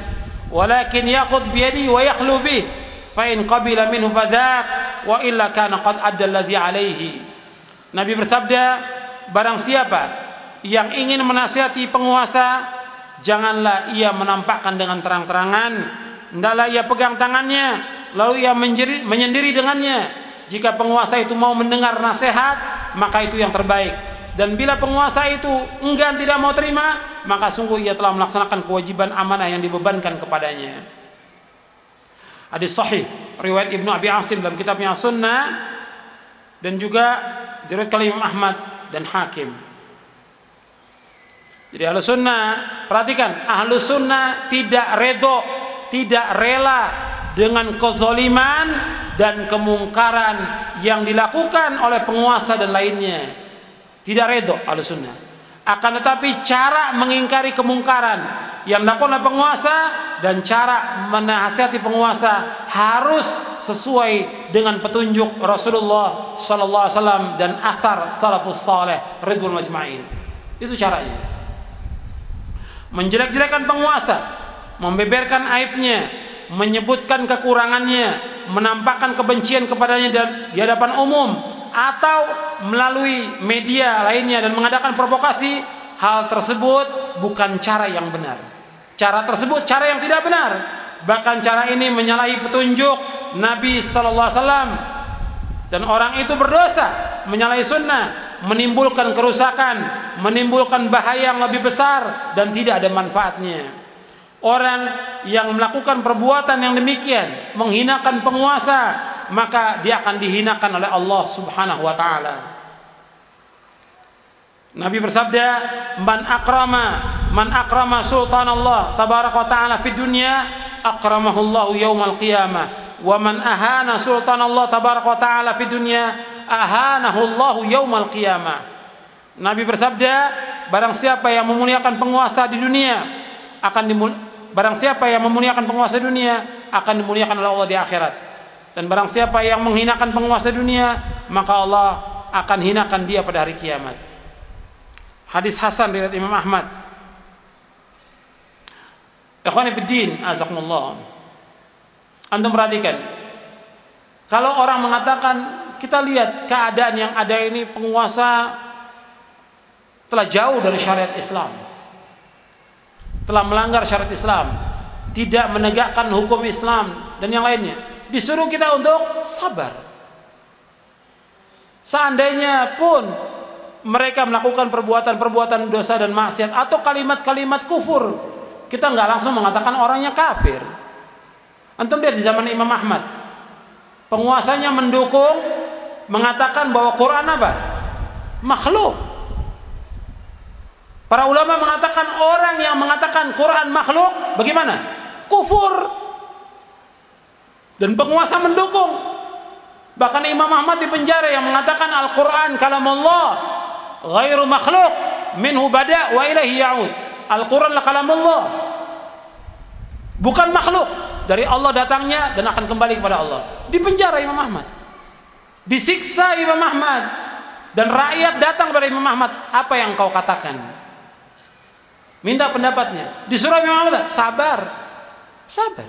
walakin yaqud bi yadihi wa yakhlu bih, fa in qabila minhu fadhaq wa illa kana qad adda alladhi alaihi." Nabi bersabda, barang siapa yang ingin menasihati penguasa, janganlah ia menampakkan dengan terang-terangan, hendaklah ia pegang tangannya lalu ia menyendiri dengannya. Jika penguasa itu mau mendengar nasihat, maka itu yang terbaik. Dan bila penguasa itu enggan, tidak mau terima, maka sungguh ia telah melaksanakan kewajiban amanah yang dibebankan kepadanya. Hadis sahih riwayat Ibnu Abi Asim dalam kitabnya Sunnah, dan juga diriwayatkan oleh Imam Ahmad dan Hakim. Jadi Ahlussunnah, perhatikan, Ahlussunnah tidak redho, tidak rela dengan kezaliman dan kemungkaran yang dilakukan oleh penguasa dan lainnya. Tidak redho Ahlussunnah. Akan tetapi cara mengingkari kemungkaran yang dilakukan oleh penguasa dan cara menasihati penguasa harus sesuai dengan petunjuk Rasulullah sallallahu alaihi wasallam dan athar salafus saleh ridwanul majma'in. Itu caranya. Menjelek-jelekan penguasa, membeberkan aibnya, menyebutkan kekurangannya, menampakkan kebencian kepadanya di hadapan umum atau melalui media lainnya dan mengadakan provokasi, hal tersebut bukan cara yang benar. Cara tersebut cara yang tidak benar. Bahkan cara ini menyalahi petunjuk Nabi sallallahu alaihi wasallam, dan orang itu berdosa, menyalahi sunnah, menimbulkan kerusakan, menimbulkan bahaya yang lebih besar dan tidak ada manfaatnya. Orang yang melakukan perbuatan yang demikian, menghinakan penguasa, maka dia akan dihinakan oleh Allah Subhanahu wa taala. Nabi bersabda, man akrama sultanallah tabaraka wa taala fid dunya, akramahullahu yaumal qiyamah, wa man ahana sultanallah tabaraka wa taala fid dunya, ahanahullahu yaumal qiyamah. Nabi bersabda, barang siapa yang memuliakan penguasa di dunia barang siapa yang memuliakan penguasa dunia akan dimuliakan oleh Allah di akhirat. Dan barang siapa yang menghinakan penguasa dunia, maka Allah akan hinakan dia pada hari kiamat. Hadis hasan riwayat Imam Ahmad. Ikhwani fiddin, azakumullah. Antum perhatikan, Kalau orang mengatakan, kita lihat keadaan yang ada ini, penguasa telah jauh dari syariat Islam, telah melanggar syariat Islam, tidak menegakkan hukum Islam dan yang lainnya, disuruh kita untuk sabar. Seandainya pun mereka melakukan perbuatan-perbuatan dosa dan maksiat atau kalimat-kalimat kufur, kita nggak langsung mengatakan orangnya kafir. Antum lihat di zaman Imam Ahmad, penguasanya mendukung, mengatakan bahwa Quran apa? Makhluk. Para ulama mengatakan orang yang mengatakan Quran makhluk, bagaimana? Kufur. Dan penguasa mendukung. Bahkan Imam Ahmad di penjara yang mengatakan Al-Quran kalamullah ghairu makhluk minhu bada' wa ilaihi ya'ud. Al-Quran la kalamullah, bukan makhluk, dari Allah datangnya dan akan kembali kepada Allah. Di penjara Imam Ahmad, disiksa Imam Ahmad, dan rakyat datang kepada Imam Ahmad, apa yang kau katakan? Minta pendapatnya. Disuruh Imam Ahmad sabar, sabar.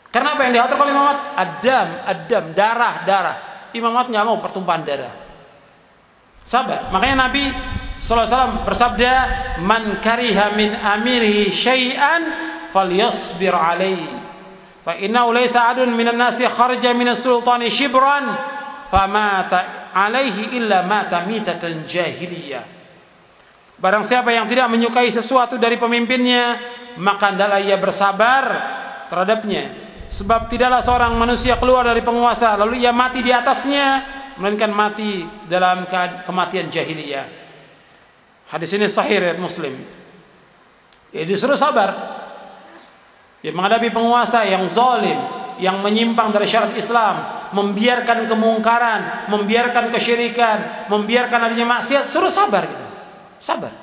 Karena apa yang diatur oleh Imam Ahmad? Adam, darah. Imam Ahmad nggak mau pertumpahan darah. Sabar. Makanya Nabi SAW bersabda, man kariha min amirihi syai'an falyasbir alaihi, fa innahu laysa adun minan nasi kharaja minas sultani shibran famata alaihi illa mata mitatan jahiliyah. Barang siapa yang tidak menyukai sesuatu dari pemimpinnya, maka hendaklah ia bersabar terhadapnya, sebab tidaklah seorang manusia keluar dari penguasa lalu ia mati di atasnya, melainkan mati dalam kematian jahiliyah. Hadis ini sahih riwayat Muslim. Ya, disuruh sabar. Ya, menghadapi penguasa yang zalim, yang menyimpang dari syariat Islam, membiarkan kemungkaran, membiarkan kesyirikan, membiarkan adanya maksiat, suruh sabar gitu. Sabar.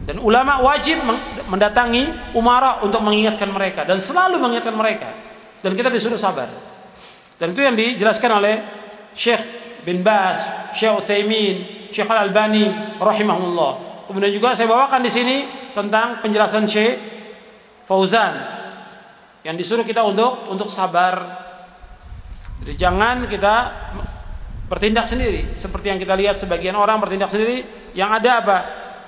Dan ulama wajib mendatangi umara untuk mengingatkan mereka, dan selalu mengingatkan mereka. Dan kita disuruh sabar. Dan itu yang dijelaskan oleh Syekh bin Baz, Syekh Utsaimin, Syekh Al-Albani rahimahullah. Kemudian juga saya bawakan di sini tentang penjelasan Syekh Fauzan yang disuruh kita untuk sabar. Jadi jangan kita bertindak sendiri seperti yang kita lihat sebagian orang bertindak sendiri, yang ada apa?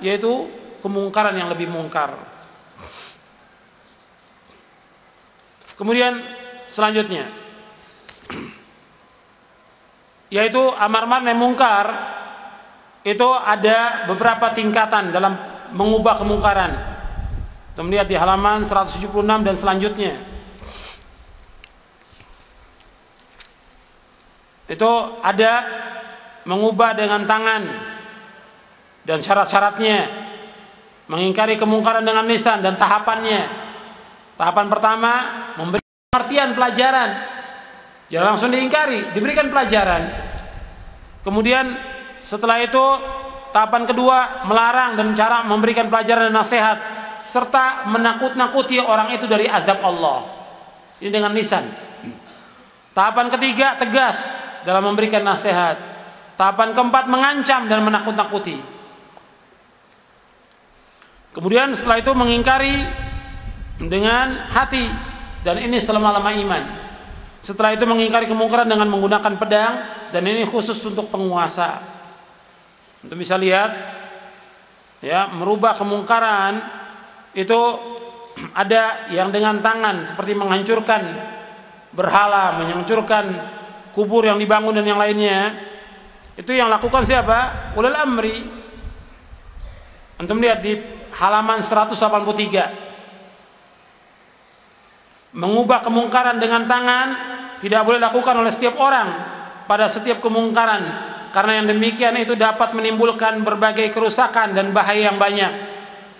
Yaitu kemungkaran yang lebih mungkar. Kemudian selanjutnya yaitu amar ma'ruf nahi munkar. Itu ada beberapa tingkatan dalam mengubah kemungkaran. Kita melihat di halaman 176 dan selanjutnya. Itu ada mengubah dengan tangan dan syarat-syaratnya, mengingkari kemungkaran dengan lisan dan tahapannya. Tahapan pertama, memberi pengertian pelajaran, jangan langsung diingkari, diberikan pelajaran. Kemudian setelah itu tahapan kedua, melarang dan cara memberikan pelajaran dan nasihat, serta menakut-nakuti orang itu dari azab Allah. Ini dengan lisan. Tahapan ketiga, tegas dalam memberikan nasihat. Tahapan keempat, mengancam dan menakut-nakuti. Kemudian setelah itu mengingkari dengan hati, dan ini selama-lama iman. Setelah itu mengingkari kemungkaran dengan menggunakan pedang, dan ini khusus untuk penguasa. Untuk bisa lihat ya, merubah kemungkaran itu ada yang dengan tangan seperti menghancurkan berhala, menghancurkan kubur yang dibangun dan yang lainnya. Itu yang lakukan siapa? Ulul amri. Antum lihat di halaman 183. Mengubah kemungkaran dengan tangan tidak boleh dilakukan oleh setiap orang pada setiap kemungkaran, karena yang demikian itu dapat menimbulkan berbagai kerusakan dan bahaya yang banyak.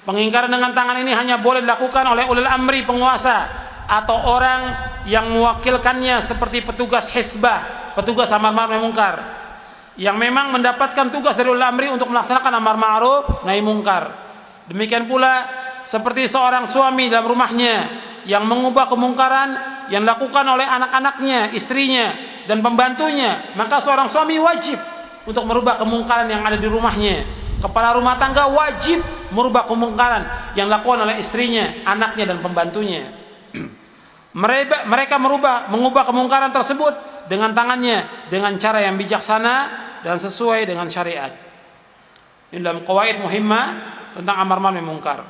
Pengingkaran dengan tangan ini hanya boleh dilakukan oleh ulul amri, penguasa, atau orang yang mewakilkannya seperti petugas hisbah, petugas amar ma'ruf nahi munkar, yang memang mendapatkan tugas dari ulul amri untuk melaksanakan amar ma'ruf nahi munkar. Demikian pula seperti seorang suami dalam rumahnya yang mengubah kemungkaran yang dilakukan oleh anak-anaknya, istrinya, dan pembantunya, maka seorang suami wajib untuk merubah kemungkaran yang ada di rumahnya. Kepala rumah tangga wajib merubah kemungkaran yang dilakukan oleh istrinya, anaknya, dan pembantunya. Mereka mengubah kemungkaran tersebut dengan tangannya dengan cara yang bijaksana dan sesuai dengan syariat. Ini dalam qawaid muhimmah tentang amar ma'ruf nahi munkar.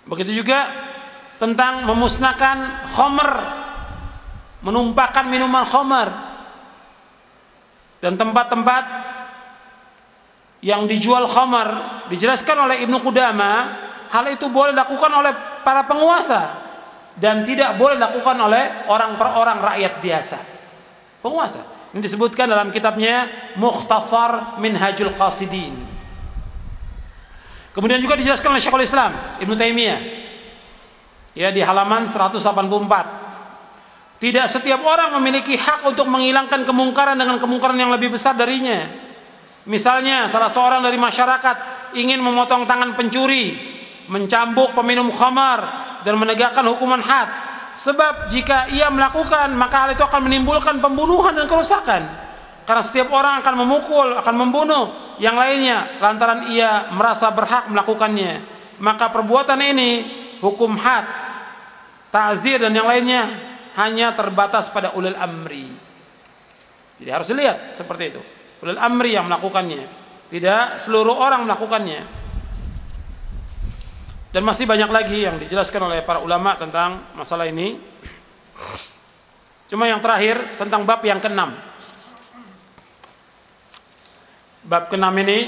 Begitu juga tentang memusnahkan khamr, menumpahkan minuman khamr, dan tempat-tempat yang dijual khamr. Dijelaskan oleh Ibnu Qudamah, hal itu boleh dilakukan oleh para penguasa dan tidak boleh dilakukan oleh orang per orang, rakyat biasa. Penguasa. Ini disebutkan dalam kitabnya Mukhtasar Minhajul Qasidin. Kemudian juga dijelaskan oleh Syekhul Islam Ibnu Taimiyah, ya, di halaman 184. Tidak setiap orang memiliki hak untuk menghilangkan kemungkaran dengan kemungkaran yang lebih besar darinya. Misalnya salah seorang dari masyarakat ingin memotong tangan pencuri, mencambuk peminum khamar, dan menegakkan hukuman had. Sebab jika ia melakukan, maka hal itu akan menimbulkan pembunuhan dan kerusakan. Karena setiap orang akan memukul, akan membunuh yang lainnya lantaran ia merasa berhak melakukannya. Maka perbuatan ini, hukum had, ta'zir dan yang lainnya, hanya terbatas pada ulil amri. Jadi harus dilihat seperti itu. Ulil amri yang melakukannya, tidak seluruh orang melakukannya. Dan masih banyak lagi yang dijelaskan oleh para ulama tentang masalah ini. Cuma yang terakhir tentang bab yang ke-6. Bab ke-6 ini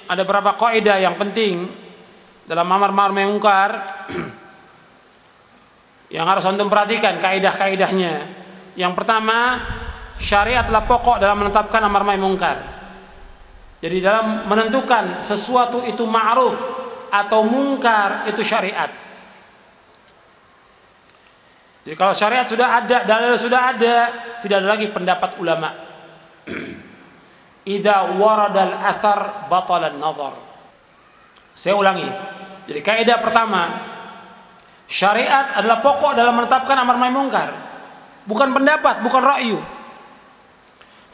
ada beberapa kaidah yang penting dalam amar ma'ruf nahi munkar yang harus antum perhatikan kaidah-kaidahnya. Yang pertama, syariat adalah pokok dalam menetapkan amar ma'ruf nahi munkar. Jadi dalam menentukan sesuatu itu ma'ruf atau mungkar, itu syariat. Jadi kalau syariat sudah ada, dalil sudah ada, tidak ada lagi pendapat ulama. Idza waradal athar batalan nazar. Saya ulangi. Jadi kaidah pertama, syariat adalah pokok dalam menetapkan amar ma'ruf munkar. Bukan pendapat, bukan ra'yu.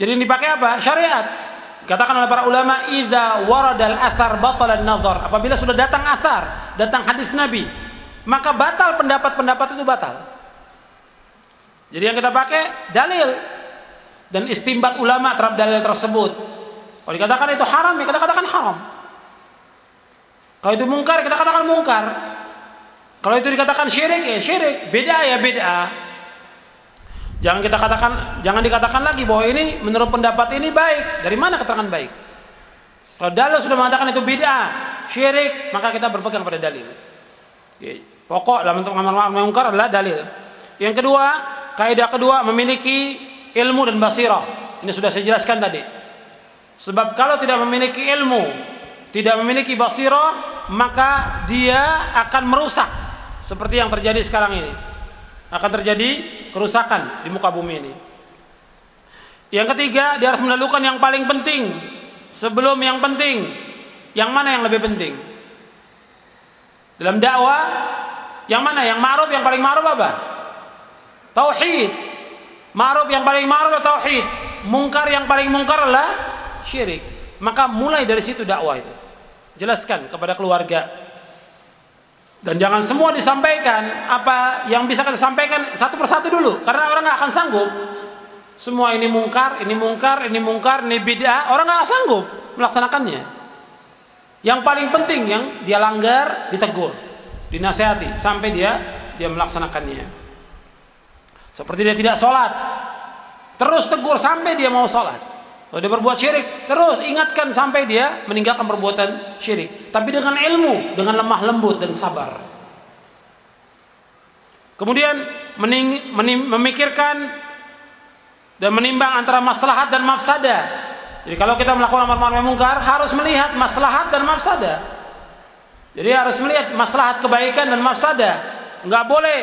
Jadi yang dipakai apa? Syariat. Katakan oleh para ulama, idza waradal athar batalan nazar. Apabila sudah datang athar, datang hadis Nabi, maka batal pendapat-pendapat itu batal. Jadi yang kita pakai dalil dan istinbat ulama terhadap dalil tersebut. Kalau dikatakan itu haram, ya kita katakan haram. Kalau itu mungkar, kita katakan mungkar. Kalau itu dikatakan syirik, ya syirik. Bid'ah, ya bid'ah. Jangan dikatakan lagi bahwa ini menurut pendapat ini baik. Dari mana keterangan baik? Kalau dalil sudah mengatakan itu bid'ah, syirik, maka kita berpegang pada dalil. Pokok dalam bentuk amar ma'ruf nahi munkar adalah dalil. Yang kedua, kaidah kedua, memiliki ilmu dan basirah. Ini sudah saya jelaskan tadi. Sebab kalau tidak memiliki ilmu, tidak memiliki basirah, maka dia akan merusak seperti yang terjadi sekarang ini. Akan terjadi kerusakan di muka bumi ini. Yang ketiga, dia harus mendahulukan yang paling penting sebelum yang penting. Yang mana yang lebih penting? Dalam dakwah, yang mana? Yang ma'ruf, yang paling ma'ruf apa? Tauhid. Ma'ruf yang paling ma'ruf adalah tauhid. Mungkar yang paling mungkar adalah syirik. Maka mulai dari situ dakwah itu. Jelaskan kepada keluarga. Dan jangan semua disampaikan. Apa yang bisa kita sampaikan satu persatu dulu, karena orang nggak akan sanggup. Semua ini mungkar, ini mungkar, ini mungkar, ini bid'ah, orang nggak sanggup melaksanakannya. Yang paling penting yang dia langgar ditegur, dinasihati sampai dia melaksanakannya. Seperti dia tidak sholat, terus tegur sampai dia mau sholat. Kalau dia berbuat syirik, terus ingatkan sampai dia meninggalkan perbuatan syirik. Tapi dengan ilmu, dengan lemah lembut dan sabar. Kemudian memikirkan dan menimbang antara maslahat dan mafsadah. Jadi kalau kita melakukan amar ma'ruf nahi munkar, harus melihat maslahat dan mafsadah. Jadi harus melihat maslahat kebaikan dan mafsadah. Enggak boleh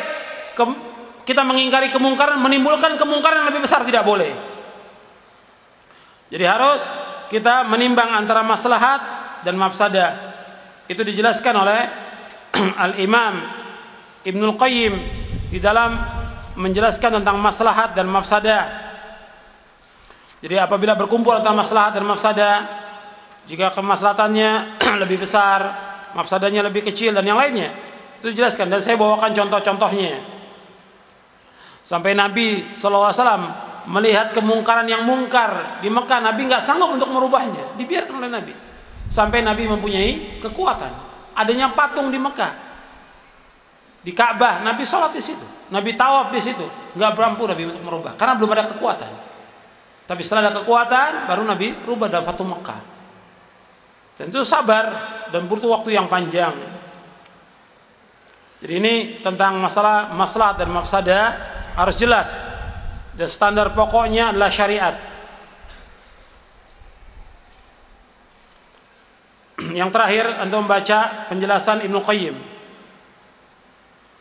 kita mengingkari kemungkaran, menimbulkan kemungkaran yang lebih besar, tidak boleh. Jadi harus kita menimbang antara maslahat dan mafsadah. Itu dijelaskan oleh Al-Imam Ibnul Qayyim di dalam menjelaskan tentang maslahat dan mafsadah. Jadi apabila berkumpul antara maslahat dan mafsadah, jika kemaslahatannya lebih besar, mafsadahnya lebih kecil dan yang lainnya, Itu jelaskan dan saya bawakan contoh-contohnya. Sampai Nabi SAW melihat kemungkaran yang mungkar di Mekah, Nabi nggak sanggup untuk merubahnya, dibiarkan oleh Nabi. Sampai Nabi mempunyai kekuatan. Adanya patung di Mekah, di Ka'bah, Nabi sholat di situ, Nabi tawaf di situ, nggak mampu Nabi untuk merubah karena belum ada kekuatan. Tapi setelah ada kekuatan, baru Nabi rubah dalam Fatu Mekah. Dan itu sabar dan butuh waktu yang panjang. Jadi ini tentang masalah maslahat dan mafsadah harus jelas. Dan standar pokoknya adalah syariat. Yang terakhir, antum membaca penjelasan Ibnu Qayyim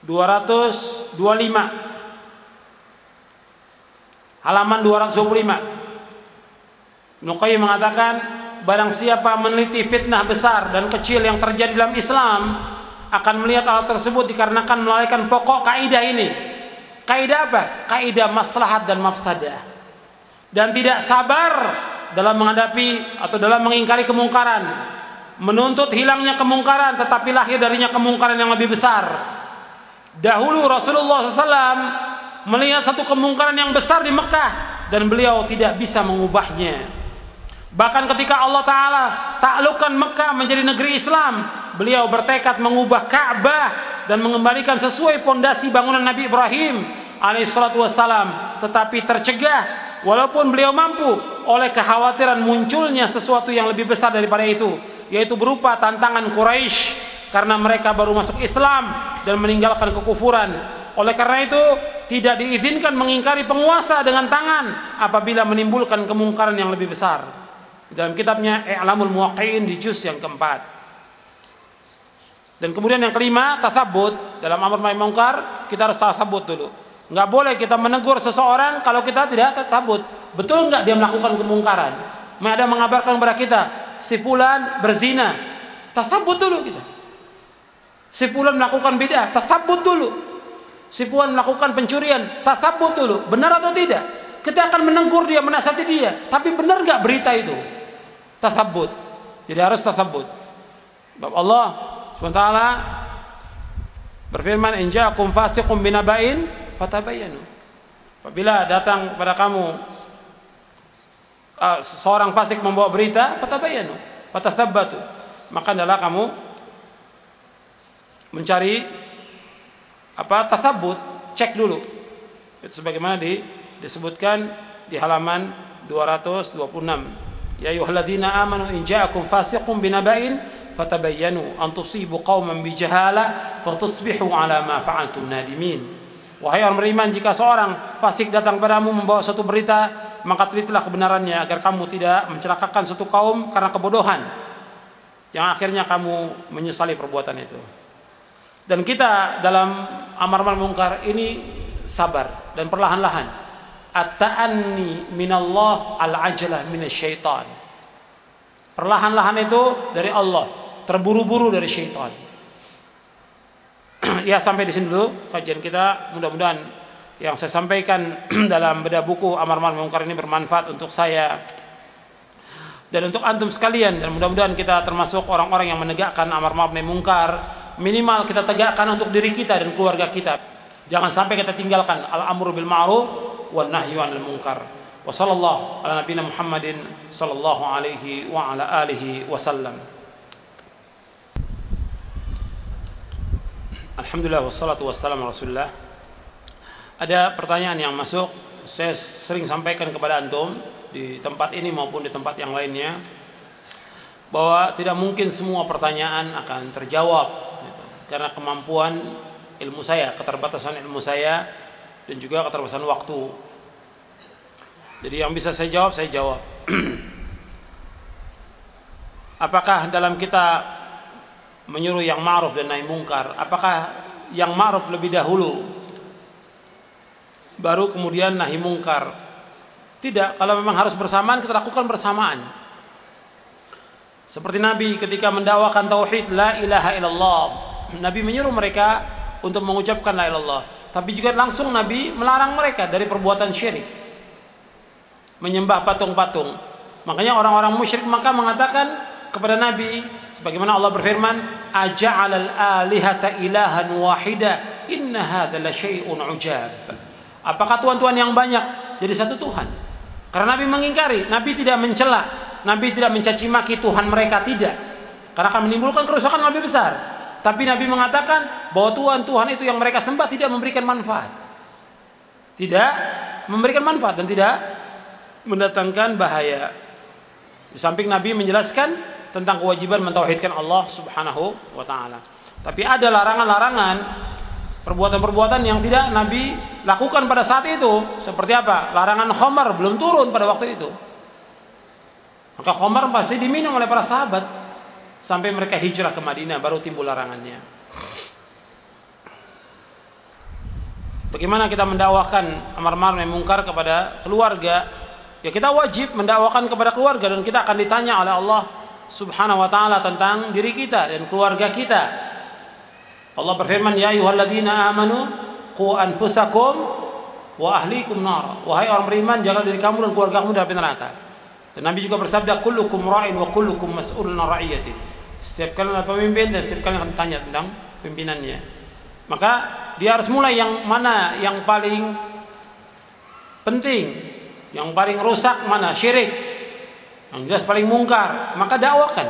225 halaman 225. Ibnu Qayyim mengatakan, barang siapa meneliti fitnah besar dan kecil yang terjadi dalam Islam akan melihat hal tersebut dikarenakan melalaikan pokok kaidah ini. Kaidah apa? Kaidah maslahat dan mafsadah. Dan tidak sabar dalam menghadapi atau dalam mengingkari kemungkaran, menuntut hilangnya kemungkaran tetapi lahir darinya kemungkaran yang lebih besar. Dahulu Rasulullah SAW melihat satu kemungkaran yang besar di Mekah dan beliau tidak bisa mengubahnya. Bahkan ketika Allah Ta'ala taklukkan Mekah menjadi negeri Islam, beliau bertekad mengubah Ka'bah dan mengembalikan sesuai pondasi bangunan Nabi Ibrahim alaihissalatu wassalam, tetapi tercegah walaupun beliau mampu oleh kekhawatiran munculnya sesuatu yang lebih besar daripada itu, yaitu berupa tantangan Quraisy karena mereka baru masuk Islam dan meninggalkan kekufuran. Oleh karena itu tidak diizinkan mengingkari penguasa dengan tangan apabila menimbulkan kemungkaran yang lebih besar. Dalam kitabnya I'lamul Muwaqqi'in di juz yang keempat. Dan kemudian yang kelima, tatsabbut. Dalam amar ma'ruf munkar kita harus tatsabbut dulu. Enggak boleh kita menegur seseorang kalau kita tidak tatsabbut. Betul enggak dia melakukan kemungkaran? Ada mengabarkan kepada kita si fulan berzina, tatsabbut dulu kita. Si fulan melakukan bid'ah, tatsabbut dulu. Si fulan melakukan pencurian, tatsabbut dulu. Benar atau tidak? Kita akan menegur dia, menasihati dia, tapi benar enggak berita itu? Tatsabbut. Jadi harus tatsabbut. Sebab Allah SWT berfirman, in ja'akum fasiqun binaba'in fatabayyanu. Apabila datang kepada kamu seorang fasik membawa berita, fatabayyanu, fatatsabbatu, maka adalah kamu mencari tatsabbut, cek dulu. Itu sebagaimana disebutkan di halaman 226. Ya ayyuhalladzina amanu in ja'akum fasiqun binaba'in fatabayyanu an tusibu qauman bijahalah fatusbihu ala ma fa'altum nadimin. Wahai orang beriman, jika seorang fasik datang padamu membawa suatu berita, maka telitilah kebenarannya agar kamu tidak mencelakakan suatu kaum karena kebodohan yang akhirnya kamu menyesali perbuatan itu. Dan kita dalam amar ma'ruf munkar ini sabar dan perlahan-lahan. At-ta'anni minallah al-ajalah minasyaitan. Perlahan-lahan itu dari Allah, terburu-buru dari syaitan. Ya, sampai di sini dulu kajian kita. Mudah-mudahan yang saya sampaikan dalam bedah buku amar ma'ruf munkar ini bermanfaat untuk saya dan untuk antum sekalian, dan mudah-mudahan kita termasuk orang-orang yang menegakkan amar ma'ruf munkar. Minimal kita tegakkan untuk diri kita dan keluarga kita. Jangan sampai kita tinggalkan al-amru bil ma'ruf wan nahyu 'anil munkar. Wa sallallahu ala nabiyina Muhammadin sallallahu alaihi wa ala alihi wasallam. Alhamdulillah wassalatu wassalamu ala Rasulillah. Ada pertanyaan yang masuk, saya sering sampaikan kepada antum di tempat ini maupun di tempat yang lainnya, bahwa tidak mungkin semua pertanyaan akan terjawab karena kemampuan ilmu saya, keterbatasan ilmu saya, dan juga keterbatasan waktu. Jadi yang bisa saya jawab, saya jawab. Apakah dalam kita menyuruh yang ma'ruf dan nahi mungkar, apakah yang ma'ruf lebih dahulu baru kemudian nahi mungkar? Tidak, kalau memang harus bersamaan, kita lakukan bersamaan. Seperti Nabi ketika mendakwakan tauhid la ilaha illallah, Nabi menyuruh mereka untuk mengucapkan la ilaha illallah, tapi juga langsung Nabi melarang mereka dari perbuatan syirik, menyembah patung-patung. Makanya orang-orang musyrik Makkah mengatakan kepada Nabi Sebagaimana Allah berfirman, aja'alal alihata ilahan wahida inna hadza la syai'un ujab. Apakah tuhan-tuhan yang banyak jadi satu Tuhan? Karena Nabi mengingkari, Nabi tidak mencela, Nabi tidak mencaci maki Tuhan mereka, tidak. Karena akan menimbulkan kerusakan lebih besar. Tapi Nabi mengatakan bahwa Tuhan-Tuhan itu yang mereka sembah tidak memberikan manfaat. Tidak memberikan manfaat dan tidak mendatangkan bahaya. Di samping Nabi menjelaskan tentang kewajiban mentauhidkan Allah Subhanahu wa taala. Tapi ada larangan-larangan, perbuatan-perbuatan yang tidak Nabi lakukan pada saat itu. Seperti apa? Larangan khamar belum turun pada waktu itu. Maka khamar pasti diminum oleh para sahabat sampai mereka hijrah ke Madinah, baru timbul larangannya. Bagaimana kita mendakwakan amar ma'ruf nahi munkar kepada keluarga? Ya, kita wajib mendakwakan kepada keluarga, dan kita akan ditanya oleh Allah Subhanahu wa taala tentang diri kita dan keluarga kita. Allah berfirman, ya ayyuhalladzina amanu qu anfusakum wa ahlikum nar. Wahai orang beriman, jaga diri kamu dan keluarga kamu dari neraka. Dan Nabi juga bersabda, kullukum ra'in wa kullukum mas'ulun an ra'iyati. Setiap kalian adalah pemimpin dan setiap kalian akan ditanya tentang pimpinannya. Maka dia harus mulai yang mana yang paling penting, yang paling rusak mana, syirik, yang jelas paling mungkar, maka dakwakan.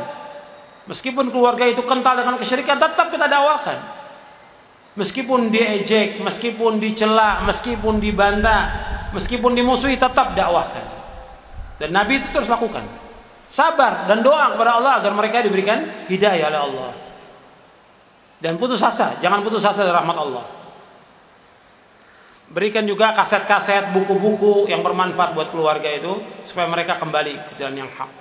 Meskipun keluarga itu kental dengan kesyirikan, tetap kita dakwakan. Meskipun diejek, meskipun dicela, meskipun dibantah, meskipun dimusuhi, tetap dakwahkan. Dan Nabi itu terus lakukan. Sabar dan doa kepada Allah agar mereka diberikan hidayah oleh Allah. Dan putus asa, jangan putus asa dari rahmat Allah. Berikan juga kaset-kaset, buku-buku yang bermanfaat buat keluarga itu, supaya mereka kembali ke jalan yang hak.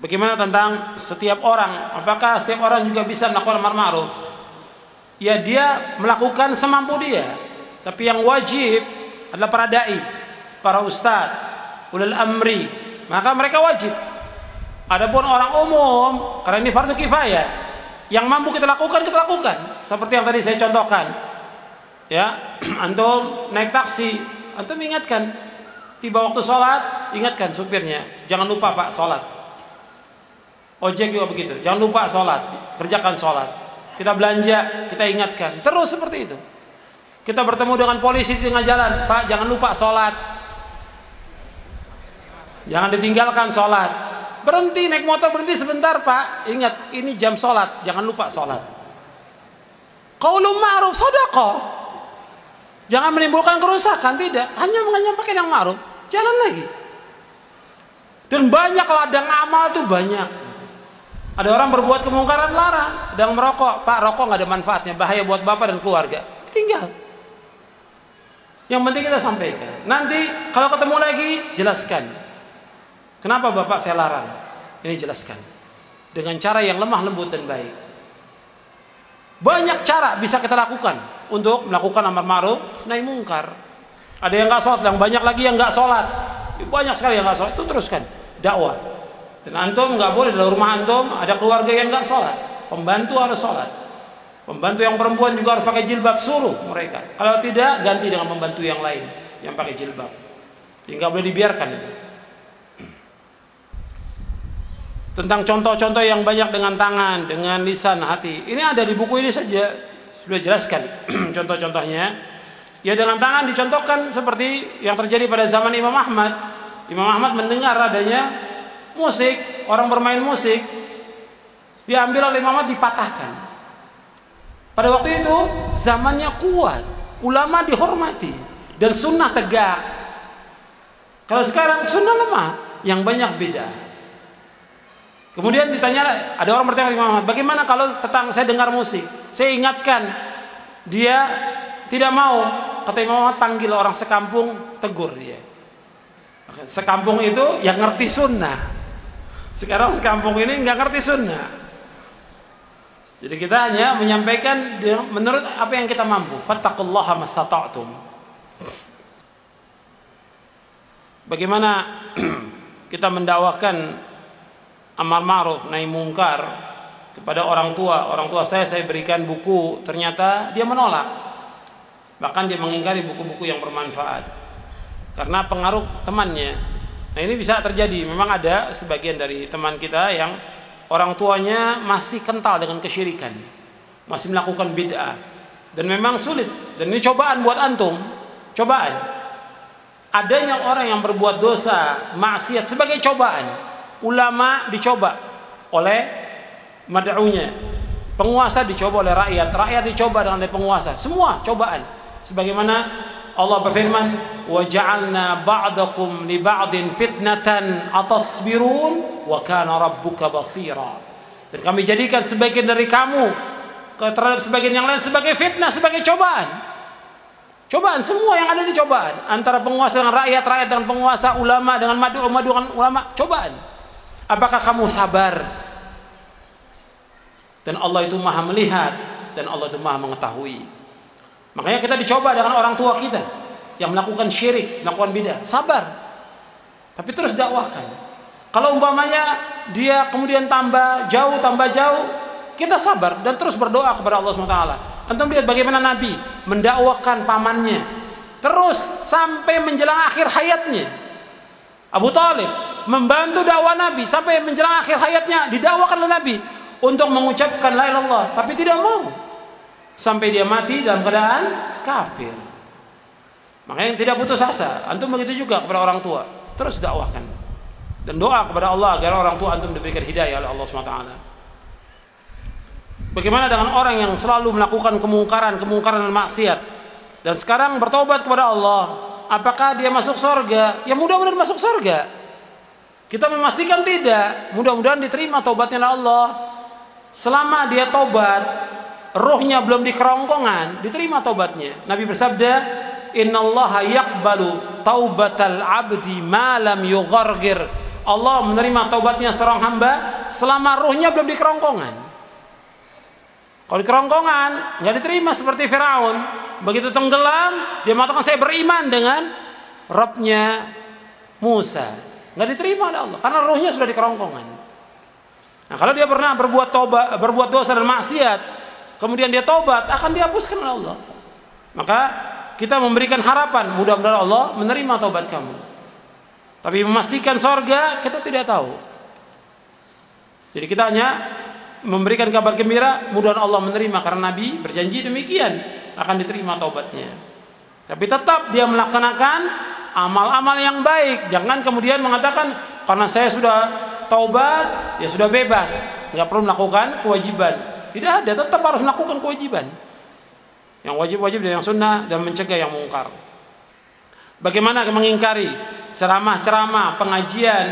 Bagaimana tentang setiap orang? Apakah setiap orang juga bisa melakukan amar ma'ruf? Ya, dia melakukan semampu dia. Tapi yang wajib adalah para dai, para ustadz, ulul amri. Maka mereka wajib. Adapun orang umum, karena ini fardu kifayah, yang mampu kita lakukan, kita lakukan. Seperti yang tadi saya contohkan. Ya, antum naik taksi, antum ingatkan, tiba waktu sholat, ingatkan supirnya, jangan lupa Pak sholat. Ojek juga begitu, jangan lupa sholat, kerjakan sholat. Kita belanja, kita ingatkan, terus seperti itu. Kita bertemu dengan polisi di tengah jalan, Pak jangan lupa sholat, jangan ditinggalkan sholat. Berhenti naik motor, berhenti sebentar Pak, ingat ini jam sholat, jangan lupa sholat. Qaulun ma'ruf shadaqah. Jangan menimbulkan kerusakan, tidak. Hanya menyampaikan yang ma'ruf, jalan lagi. Dan banyak ladang amal tuh banyak. Ada orang berbuat kemungkaran, larang. Sedang merokok, Pak rokok nggak ada manfaatnya, bahaya buat bapak dan keluarga. Tinggal. Yang penting kita sampaikan. Nanti kalau ketemu lagi, jelaskan. Kenapa bapak saya larang? Ini jelaskan. Dengan cara yang lemah lembut dan baik. Banyak cara bisa kita lakukan untuk melakukan amar ma'ruf nahi munkar. Ada yang nggak sholat, yang banyak lagi yang nggak sholat. Banyak sekali yang nggak sholat, itu teruskan dakwah. Dan antum nggak boleh dalam rumah antum ada keluarga yang nggak sholat. Pembantu harus sholat. Pembantu yang perempuan juga harus pakai jilbab, suruh mereka. Kalau tidak, ganti dengan pembantu yang lain yang pakai jilbab. Jadi nggak boleh dibiarkan itu. Tentang contoh-contoh yang banyak dengan tangan, dengan lisan, hati. Ini ada di buku ini saja, sudah jelaskan contoh-contohnya. Ya dengan tangan dicontohkan seperti yang terjadi pada zaman Imam Ahmad. Imam Ahmad mendengar adanya musik, orang bermain musik, diambil oleh Imam Ahmad, dipatahkan. Pada waktu itu zamannya kuat, ulama dihormati, dan sunnah tegak. Kalau sekarang sunnah lemah, yang banyak beda. Kemudian ditanya, ada orang bertanya kepada Imam Ahmad, bagaimana kalau tentang saya dengar musik? Saya ingatkan, dia tidak mau. Kata Imam Ahmad, panggil orang sekampung, tegur dia. Sekampung itu yang ngerti sunnah. Sekarang sekampung ini nggak ngerti sunnah. Jadi kita hanya menyampaikan menurut apa yang kita mampu. Fattaqullaha mastata'tum. Bagaimana kita mendakwakan amar ma'ruf nahi munkar kepada orang tua. Orang tua saya berikan buku, ternyata dia menolak. Bahkan dia mengingkari buku-buku yang bermanfaat karena pengaruh temannya. Nah ini bisa terjadi. Memang ada sebagian dari teman kita yang orang tuanya masih kental dengan kesyirikan, masih melakukan bid'ah, dan memang sulit. Dan ini cobaan buat antum, cobaan. Adanya orang yang berbuat dosa, maksiat sebagai cobaan. Ulama dicoba oleh mad'unya, penguasa dicoba oleh rakyat, rakyat dicoba dengan penguasa, semua cobaan. Sebagaimana Allah berfirman, wa ja'alna ba'dakum li ba'din fitnatan atasbirun wa kana rabbuka basira. Dan kami jadikan sebagian dari kamu terhadap sebagian yang lain sebagai fitnah, sebagai cobaan. Cobaan, semua yang ada di cobaan, antara penguasa dengan rakyat, rakyat dengan penguasa, ulama dengan madu dengan ulama, cobaan. Apakah kamu sabar? Dan Allah itu maha melihat, dan Allah itu maha mengetahui. Makanya kita dicoba dengan orang tua kita yang melakukan syirik, melakukan bidah. Sabar, tapi terus dakwahkan. Kalau umpamanya dia kemudian tambah jauh, kita sabar dan terus berdoa kepada Allah SWT. Antum lihat bagaimana Nabi mendakwahkan pamannya terus sampai menjelang akhir hayatnya. Abu Talib membantu dakwah Nabi sampai menjelang akhir hayatnya, didakwakan oleh Nabi untuk mengucapkan la ilaha illallah, tapi tidak mau, sampai dia mati dalam keadaan kafir. Makanya tidak putus asa. Antum begitu juga kepada orang tua, terus dakwahkan dan doa kepada Allah agar orang tua antum diberikan hidayah oleh Allah SWT. Bagaimana dengan orang yang selalu melakukan kemungkaran dan maksiat dan sekarang bertobat kepada Allah? Apakah dia masuk surga? Ya mudah-mudahan masuk surga. Kita memastikan tidak. Mudah-mudahan diterima taubatnya oleh Allah. Selama dia tobat, rohnya belum di kerongkongan, diterima taubatnya. Nabi bersabda, innallaha yaqbalu taubatal abdi ma lam yughargir. Allah menerima taubatnya seorang hamba selama rohnya belum di kerongkongan. Kalau di kerongkongan nggak diterima, seperti Firaun. Begitu tenggelam, dia mengatakan saya beriman dengan Rabbnya Musa. Nggak diterima oleh Allah karena rohnya sudah di kerongkongan. Nah, kalau dia pernah berbuat dosa dan maksiat, kemudian dia taubat, akan dihapuskan oleh Allah. Maka kita memberikan harapan, mudah-mudahan Allah menerima taubat kamu. Tapi memastikan surga kita tidak tahu. Jadi kita hanya memberikan kabar gembira, mudah-mudahan Allah menerima, karena Nabi berjanji demikian, akan diterima taubatnya. Tapi tetap dia melaksanakan amal-amal yang baik. Jangan kemudian mengatakan karena saya sudah taubat ya sudah bebas, nggak perlu melakukan kewajiban. Tidak ada, tetap harus melakukan kewajiban. Yang wajib-wajib dan yang sunnah, dan mencegah yang mungkar. Bagaimana mengingkari ceramah-ceramah, pengajian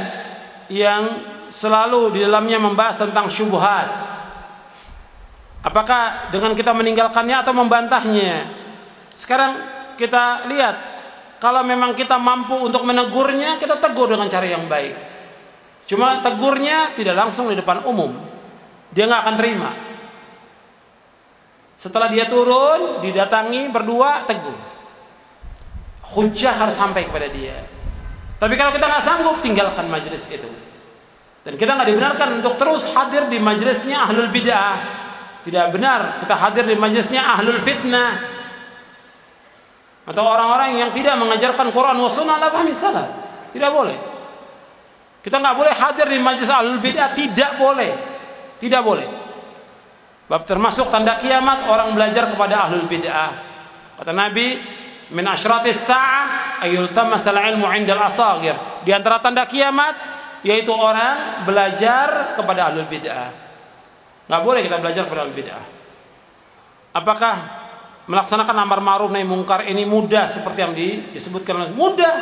yang selalu di dalamnya membahas tentang syubhat? Apakah dengan kita meninggalkannya atau membantahnya? Sekarang kita lihat, kalau memang kita mampu untuk menegurnya, kita tegur dengan cara yang baik. Cuma tegurnya tidak langsung di depan umum, dia nggak akan terima. Setelah dia turun, didatangi berdua, tegur. Hujjah harus sampai kepada dia. Tapi kalau kita nggak sanggup, tinggalkan majelis itu. Dan kita nggak dibenarkan untuk terus hadir di majelisnya ahlul bid'ah. Tidak benar kita hadir di majelisnya ahlul fitnah atau orang-orang yang tidak mengajarkan Quran wa sunnah ala fahmi salaf. Tidak boleh. Kita nggak boleh hadir di majelis ahlul bid'ah, tidak boleh. Tidak boleh. Bab termasuk tanda kiamat orang belajar kepada ahlul bid'ah. Kata Nabi, min asyratis sa'ah ayultamasal ilmu 'indal asaghir. Di antara tanda kiamat yaitu orang belajar kepada ahlul bid'ah. Nggak boleh kita belajar kepada ahlul bid'ah. Apakah melaksanakan amar ma'ruf nahi mungkar ini mudah seperti yang disebutkan? Mudah.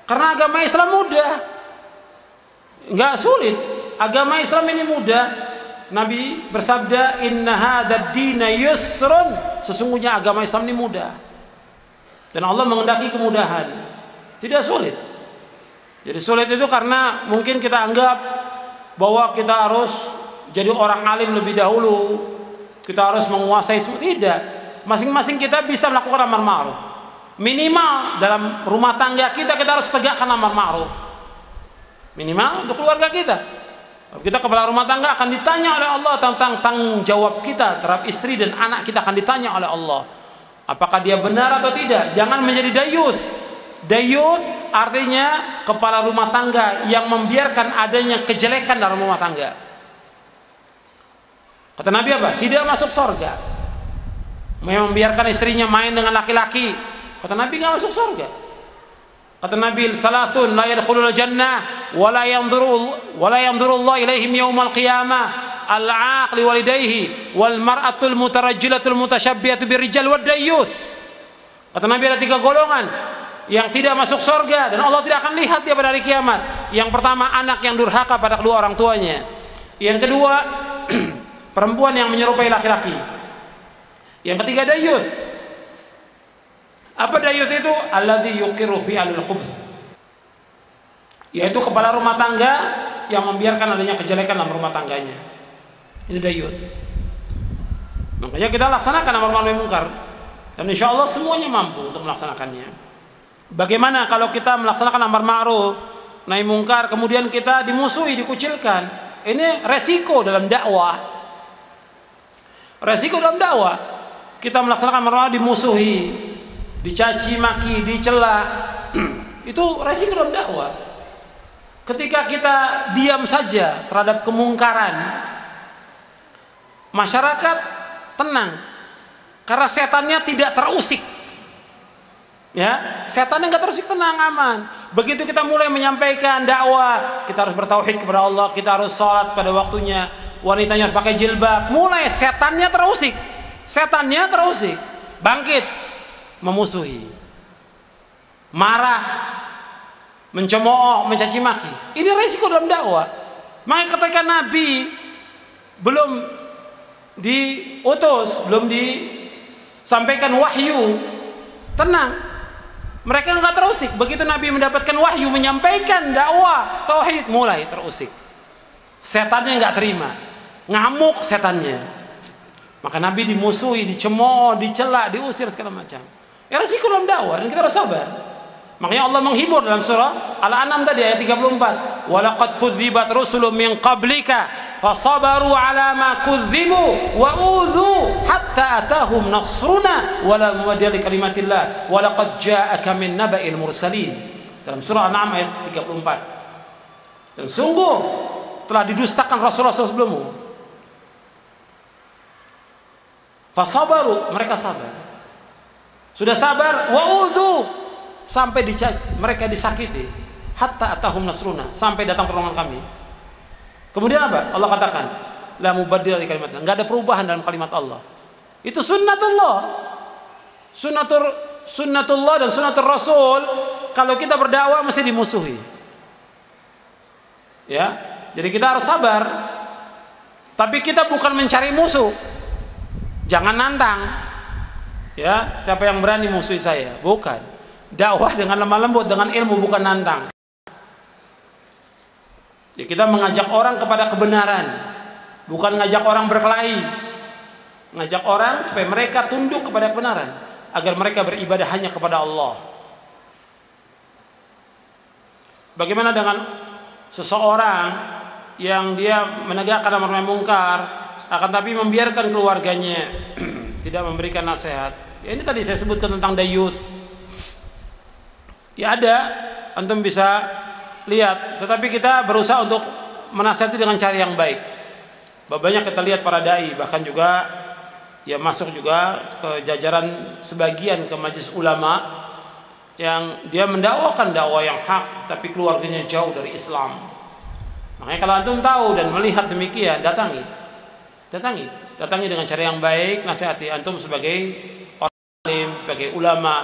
Karena agama Islam mudah. Nggak sulit. Agama Islam ini mudah. Nabi bersabda, inna hadzal dina yusrun. Sesungguhnya agama Islam ini mudah. Dan Allah menghendaki kemudahan. Tidak sulit. Jadi sulit itu karena mungkin kita anggap bahwa kita harus jadi orang alim lebih dahulu. Kita harus menguasai semua. Tidak. Masing-masing kita bisa melakukan amar ma'ruf. Minimal dalam rumah tangga kita harus tegakkan amar ma'ruf. Minimal untuk keluarga kita. Kita kepala rumah tangga akan ditanya oleh Allah tentang tanggung jawab kita terhadap istri dan anak kita, akan ditanya oleh Allah. Apakah dia benar atau tidak? Jangan menjadi dayuth. Dayuth artinya kepala rumah tangga yang membiarkan adanya kejelekan dalam rumah tangga. Kata Nabi apa? Tidak masuk surga. Membiarkan istrinya main dengan laki-laki. Kata Nabi nggak masuk surga. Kata Nabi, "Thalathun la yadkhulul jannah wa la yanzuru Allah ilaihim yaumal qiyamah. Al-aqli walidayhi wal mar'atul mutarajjilatul mutasyabbihatu birrijal wad dayyuth." Kata Nabi ada 3 golongan yang tidak masuk surga dan Allah tidak akan lihat dia pada hari kiamat. Yang pertama, anak yang durhaka pada kedua orang tuanya. Yang kedua, perempuan yang menyerupai laki-laki. Yang ketiga, dayyuth. Apa dayyuth itu? Alladzi yuqiru fi al-khubth. Yaitu kepala rumah tangga yang membiarkan adanya kejelekan dalam rumah tangganya. Ini dayyuth. Makanya kita laksanakan amar ma'ruf nahi munkar dan insya Allah semuanya mampu untuk melaksanakannya. Bagaimana kalau kita melaksanakan amar ma'ruf nahi munkar kemudian kita dimusuhi, dikucilkan? Ini resiko dalam dakwah. Resiko dalam dakwah. Kita melaksanakan amar ma'ruf dimusuhi, dicaci maki, dicela. Itu resiko dalam dakwah. Ketika kita diam saja terhadap kemungkaran, masyarakat tenang karena setannya tidak terusik. Ya, setannya nggak terusik, tenang, aman. Begitu kita mulai menyampaikan dakwah, kita harus bertauhid kepada Allah, kita harus sholat pada waktunya, wanitanya harus pakai jilbab, mulai setannya terusik. Setannya terusik, bangkit, memusuhi, marah, mencemooh, mencaci maki. Ini resiko dalam dakwah. Maka ketika Nabi belum diutus, belum disampaikan wahyu, tenang, mereka nggak terusik. Begitu Nabi mendapatkan wahyu, menyampaikan dakwah tauhid, mulai terusik. Setannya nggak terima, ngamuk setannya. Maka Nabi dimusuhi, dicemooh, dicela, diusir segala macam. Ya resiko dalam dakwah dan kita harus sabar. Makanya Allah menghibur dalam surah Al-An'am tadi ayat 34. Walaqad kudzibat rusulun min qablika fasabaru ala ma kudzibu wa udzu hatta atahum nasruna wala mubaddila kalimatillah walaqad ja'aka min naba'il mursalin. Dalam surah Al-An'am ayat 34. Dan sungguh telah didustakan rasul-rasul sebelummu. Fasabaru, mereka sabar. Sudah sabar, wa udzu, sampai mereka disakiti, hatta atahum nasruna, sampai datang pertolongan kami. Kemudian apa? Allah katakan, la mubaddila li kalimatillah, enggak ada perubahan dalam kalimat Allah. Itu sunnatullah. Sunnatullah dan sunnatur Rasul. Kalau kita berdakwah mesti dimusuhi. Ya, jadi kita harus sabar. Tapi kita bukan mencari musuh. Jangan nantang. Ya, siapa yang berani musuhi saya? Bukan. Dakwah dengan lemah lembut, dengan ilmu, bukan nantang. Ya, kita mengajak orang kepada kebenaran, bukan ngajak orang berkelahi. Ngajak orang supaya mereka tunduk kepada kebenaran, agar mereka beribadah hanya kepada Allah. Bagaimana dengan seseorang yang dia menegakkan amar ma'ruf munkar, akan tapi membiarkan keluarganya, tidak memberikan nasihat? Ya, ini tadi saya sebutkan tentang dayyuth. Ya ada, antum bisa lihat, tetapi kita berusaha untuk menasihati dengan cara yang baik. Banyak kita lihat para dai, bahkan juga ya masuk juga ke jajaran sebagian ke majelis ulama yang dia mendakwakan dakwah yang hak, tapi keluarganya jauh dari Islam. Makanya kalau antum tahu dan melihat demikian, datangi dengan cara yang baik, nasihati. Antum sebagai orang alim, sebagai ulama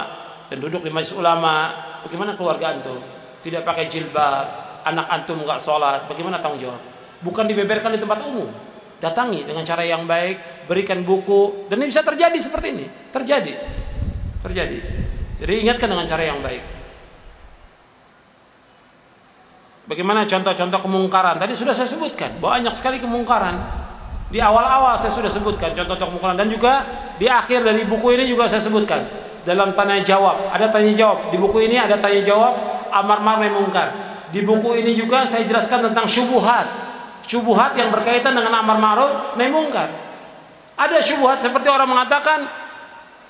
dan duduk di majelis ulama, bagaimana keluarga antum? Tidak pakai jilbab, anak antum nggak sholat, bagaimana tanggung jawab? Bukan dibeberkan di tempat umum. Datangi dengan cara yang baik, berikan buku, dan ini bisa terjadi seperti ini. Terjadi. Jadi ingatkan dengan cara yang baik. Bagaimana contoh-contoh kemungkaran? Tadi sudah saya sebutkan, banyak sekali kemungkaran. Di awal-awal saya sudah sebutkan contoh-contoh kemungkaran, dan juga di akhir dari buku ini juga saya sebutkan. Dalam tanya jawab, ada tanya jawab. Di buku ini ada tanya jawab amar ma'ruf nahi munkar. Di buku ini juga saya jelaskan tentang syubhat yang berkaitan dengan amar ma'ruf nahi munkar. Ada syubhat seperti orang mengatakan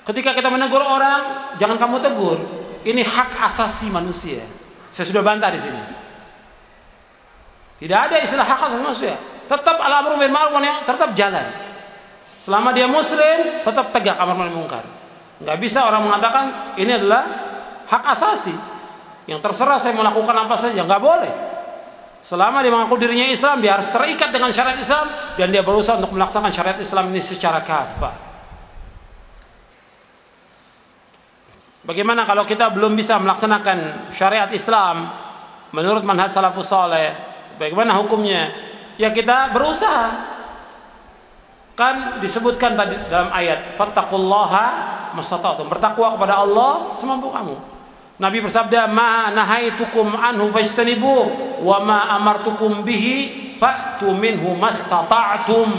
ketika kita menegur orang, jangan kamu tegur. Ini hak asasi manusia. Saya sudah bantah di sini. Tidak ada istilah hak asasi manusia. Tetap al-amru bil ma'ruf tetap jalan. Selama dia muslim, tetap tegak amar ma'ruf nahi munkar. Nggak bisa orang mengatakan ini adalah hak asasi yang terserah saya melakukan apa saja, nggak boleh. Selama dia mengaku dirinya Islam, dia harus terikat dengan syariat Islam dan dia berusaha untuk melaksanakan syariat Islam ini secara kafah. Bagaimana kalau kita belum bisa melaksanakan syariat Islam menurut manhaj salafus saleh? Bagaimana hukumnya? Ya kita berusaha. Kan disebutkan tadi dalam ayat, fattaqullaha mastata'tum, bertakwa kepada Allah semampu kamu. Nabi bersabda, ma nahaitukum anhu fajtanibu wa ma amartukum bihi fa'tu minhu mastata'tum.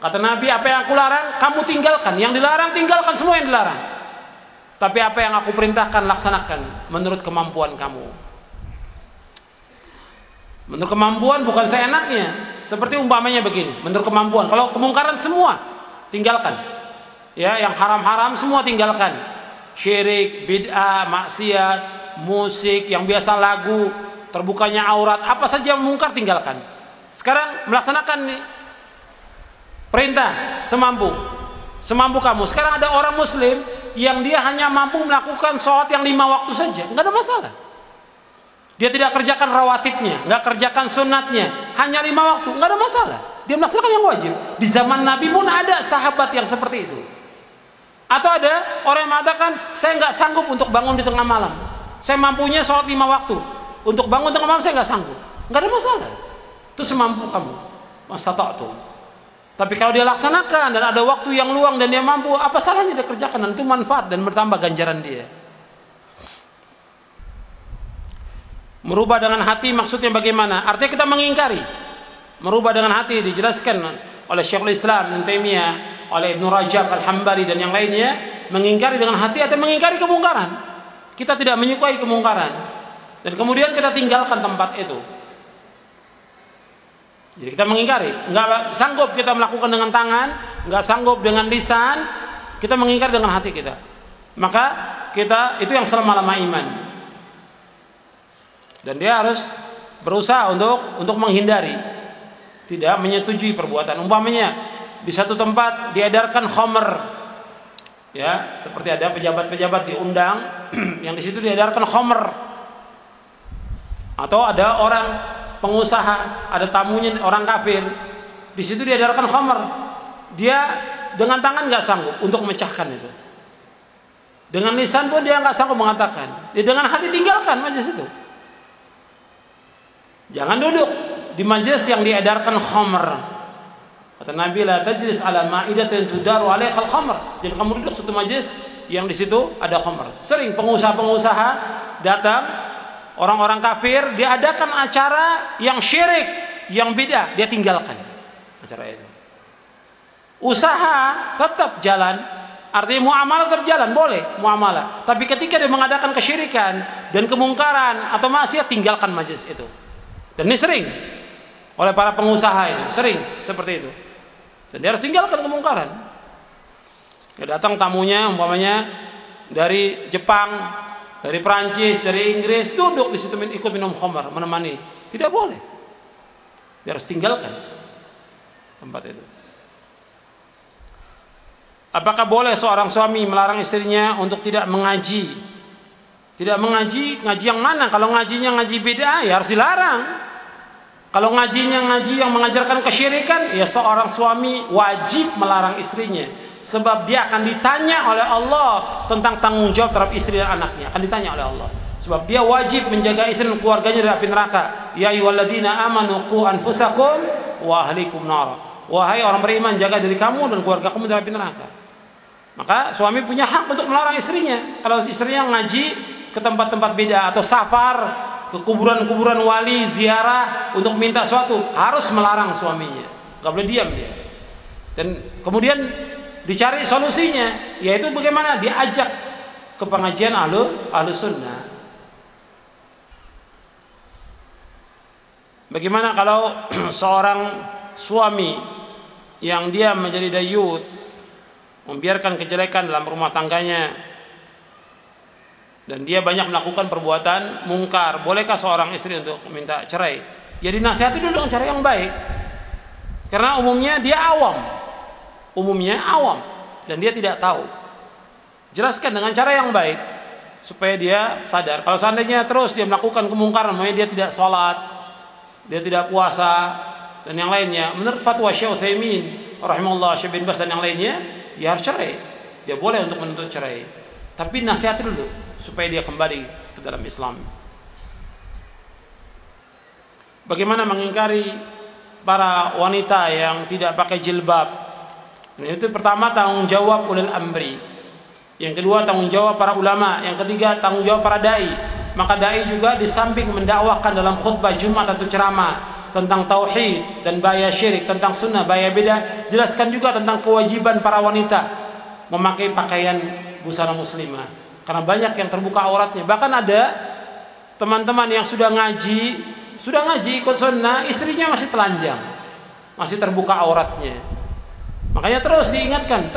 Kata Nabi, apa yang aku larang kamu tinggalkan, yang dilarang tinggalkan semua yang dilarang. Tapi apa yang aku perintahkan laksanakan menurut kemampuan kamu. Menurut kemampuan bukan seenaknya. Seperti umpamanya begini, menurut kemampuan. Kalau kemungkaran semua tinggalkan. Ya, yang haram-haram semua tinggalkan. Syirik, bid'ah, maksiat, musik, yang biasa lagu, terbukanya aurat, apa saja yang mungkar tinggalkan. Sekarang melaksanakan nih perintah semampu kamu. Sekarang ada orang muslim yang dia hanya mampu melakukan sholat yang 5 waktu saja, nggak ada masalah. Dia tidak kerjakan rawatibnya, nggak kerjakan sunatnya, hanya 5 waktu, nggak ada masalah. Dia melaksanakan yang wajib. Di zaman Nabi pun ada sahabat yang seperti itu. Atau ada orang yang mengatakan, saya nggak sanggup untuk bangun di tengah malam. Saya mampunya sholat 5 waktu. Untuk bangun tengah malam saya nggak sanggup. Nggak ada masalah. Itu semampu kamu. Mastata'tum. Tapi kalau dia laksanakan dan ada waktu yang luang dan dia mampu, apa salahnya dia kerjakan? Dan itu manfaat dan bertambah ganjaran dia. Merubah dengan hati maksudnya bagaimana? Artinya kita mengingkari. Merubah dengan hati dijelaskan oleh Syekhul Islam Ibnu Taimiyah, oleh Ibnu Rajab Al-Hambali dan yang lainnya. Mengingkari dengan hati atau mengingkari kemungkaran. Kita tidak menyukai kemungkaran dan kemudian kita tinggalkan tempat itu. Jadi kita mengingkari. Nggak sanggup kita melakukan dengan tangan, nggak sanggup dengan lisan, kita mengingkari dengan hati kita. Maka kita itu yang selama-lama iman. Dan dia harus berusaha untuk menghindari, tidak menyetujui perbuatan. Umpamanya di satu tempat diedarkan khamr, ya seperti ada pejabat-pejabat diundang yang di situ diedarkan khamr, atau ada orang pengusaha, ada tamunya orang kafir, di situ diedarkan khamr, dia dengan tangan nggak sanggup untuk memecahkan itu, dengan lisan pun dia nggak sanggup mengatakan, dia dengan hati tinggalkan majelis itu. Jangan duduk di majelis yang diedarkan khamr. Kata Nabi, la tajlis ala ma'idatin tudaru 'alaihal khamr. Jadi kamu duduk satu majelis yang di situ ada khamr. Sering pengusaha-pengusaha datang, orang-orang kafir, diadakan acara yang syirik, yang bid'ah, dia tinggalkan acara itu. Usaha tetap jalan, artinya muamalah tetap jalan, boleh muamalah. Tapi ketika dia mengadakan kesyirikan dan kemungkaran atau maksiat, tinggalkan majelis itu. Dan ini sering oleh para pengusaha itu, sering seperti itu. Dan dia harus tinggalkan kemungkaran. Ya, datang tamunya umpamanya dari Jepang, dari Perancis, dari Inggris, duduk di situ ikut minum khamr, menemani. Tidak boleh. Dia harus tinggalkan tempat itu. Apakah boleh seorang suami melarang istrinya untuk tidak mengaji? Tidak mengaji, ngaji yang mana? Kalau ngajinya ngaji bid'ah, ya harus dilarang. Kalau ngajinya ngaji yang mengajarkan kesyirikan, ya seorang suami wajib melarang istrinya. Sebab dia akan ditanya oleh Allah tentang tanggung jawab terhadap istri dan anaknya. Akan ditanya oleh Allah. Sebab dia wajib menjaga istri dan keluarganya dari api neraka. Ya ayyuhalladzina amanu qu anfusakum wa ahlikum nar. Wahai orang beriman, jaga diri kamu dan keluarga kamu dari api neraka. Maka suami punya hak untuk melarang istrinya. Kalau istrinya ngaji ke tempat-tempat bid'ah atau safar ke kuburan-kuburan wali, ziarah untuk minta sesuatu, harus melarang suaminya. Gak boleh diam dia. Dan kemudian dicari solusinya, yaitu bagaimana diajak ke pengajian ahlu sunnah. Bagaimana kalau seorang suami yang dia menjadi dayuth, membiarkan kejelekan dalam rumah tangganya, dan dia banyak melakukan perbuatan mungkar, bolehkah seorang istri untuk minta cerai? Ya dinasihati dulu dengan cara yang baik, karena umumnya dia awam, umumnya awam dan dia tidak tahu. Jelaskan dengan cara yang baik supaya dia sadar. Kalau seandainya terus dia melakukan kemungkaran, makanya dia tidak sholat, dia tidak puasa dan yang lainnya, menurut fatwa Syekh Utsaimin rahimahullah, Syekh bin Baz dan yang lainnya, ya harus cerai. Dia boleh untuk menuntut cerai, tapi nasihat dulu supaya dia kembali ke dalam Islam. Bagaimana mengingkari para wanita yang tidak pakai jilbab? Itu pertama tanggung jawab ulil amri, yang kedua tanggung jawab para ulama, yang ketiga tanggung jawab para dai. Maka dai juga di samping mendakwahkan dalam khutbah Jumat atau ceramah tentang tauhid dan bahaya syirik, tentang sunnah, bahaya bid'ah, jelaskan juga tentang kewajiban para wanita memakai pakaian busana muslimah, karena banyak yang terbuka auratnya. Bahkan ada teman-teman yang sudah ngaji ikut sunnah, istrinya masih telanjang, masih terbuka auratnya. Makanya terus diingatkan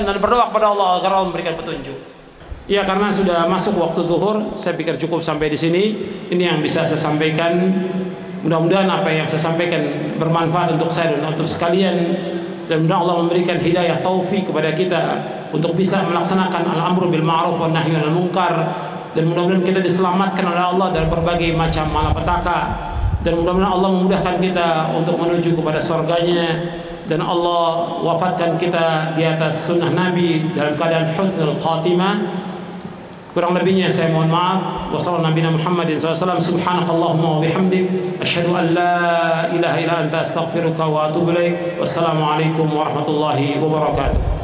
dan berdoa kepada Allah agar Allah memberikan petunjuk. Ya, karena sudah masuk waktu zuhur, saya pikir cukup sampai di sini. Ini yang bisa saya sampaikan. Mudah-mudahan apa yang saya sampaikan bermanfaat untuk saya dan untuk sekalian, dan mudah Allah memberikan hidayah taufik kepada kita untuk bisa melaksanakan al-amru bil ma'ruf wan nahyi anil munkar, dan mudah-mudahan kita diselamatkan oleh Allah dari berbagai macam malapetaka, dan mudah-mudahan Allah memudahkan kita untuk menuju kepada surganya, dan Allah wafatkan kita di atas sunnah Nabi dalam keadaan husnul khatimah. Kurang lebihnya saya mohon maaf. Wassallallahu nabiyana Muhammadin SAW. Subhanakallahumma wa bihamdik, asyhadu an la ilaha illa anta astaghfiruka wa atubu ilaik. Wassalamualaikum warahmatullahi wabarakatuh.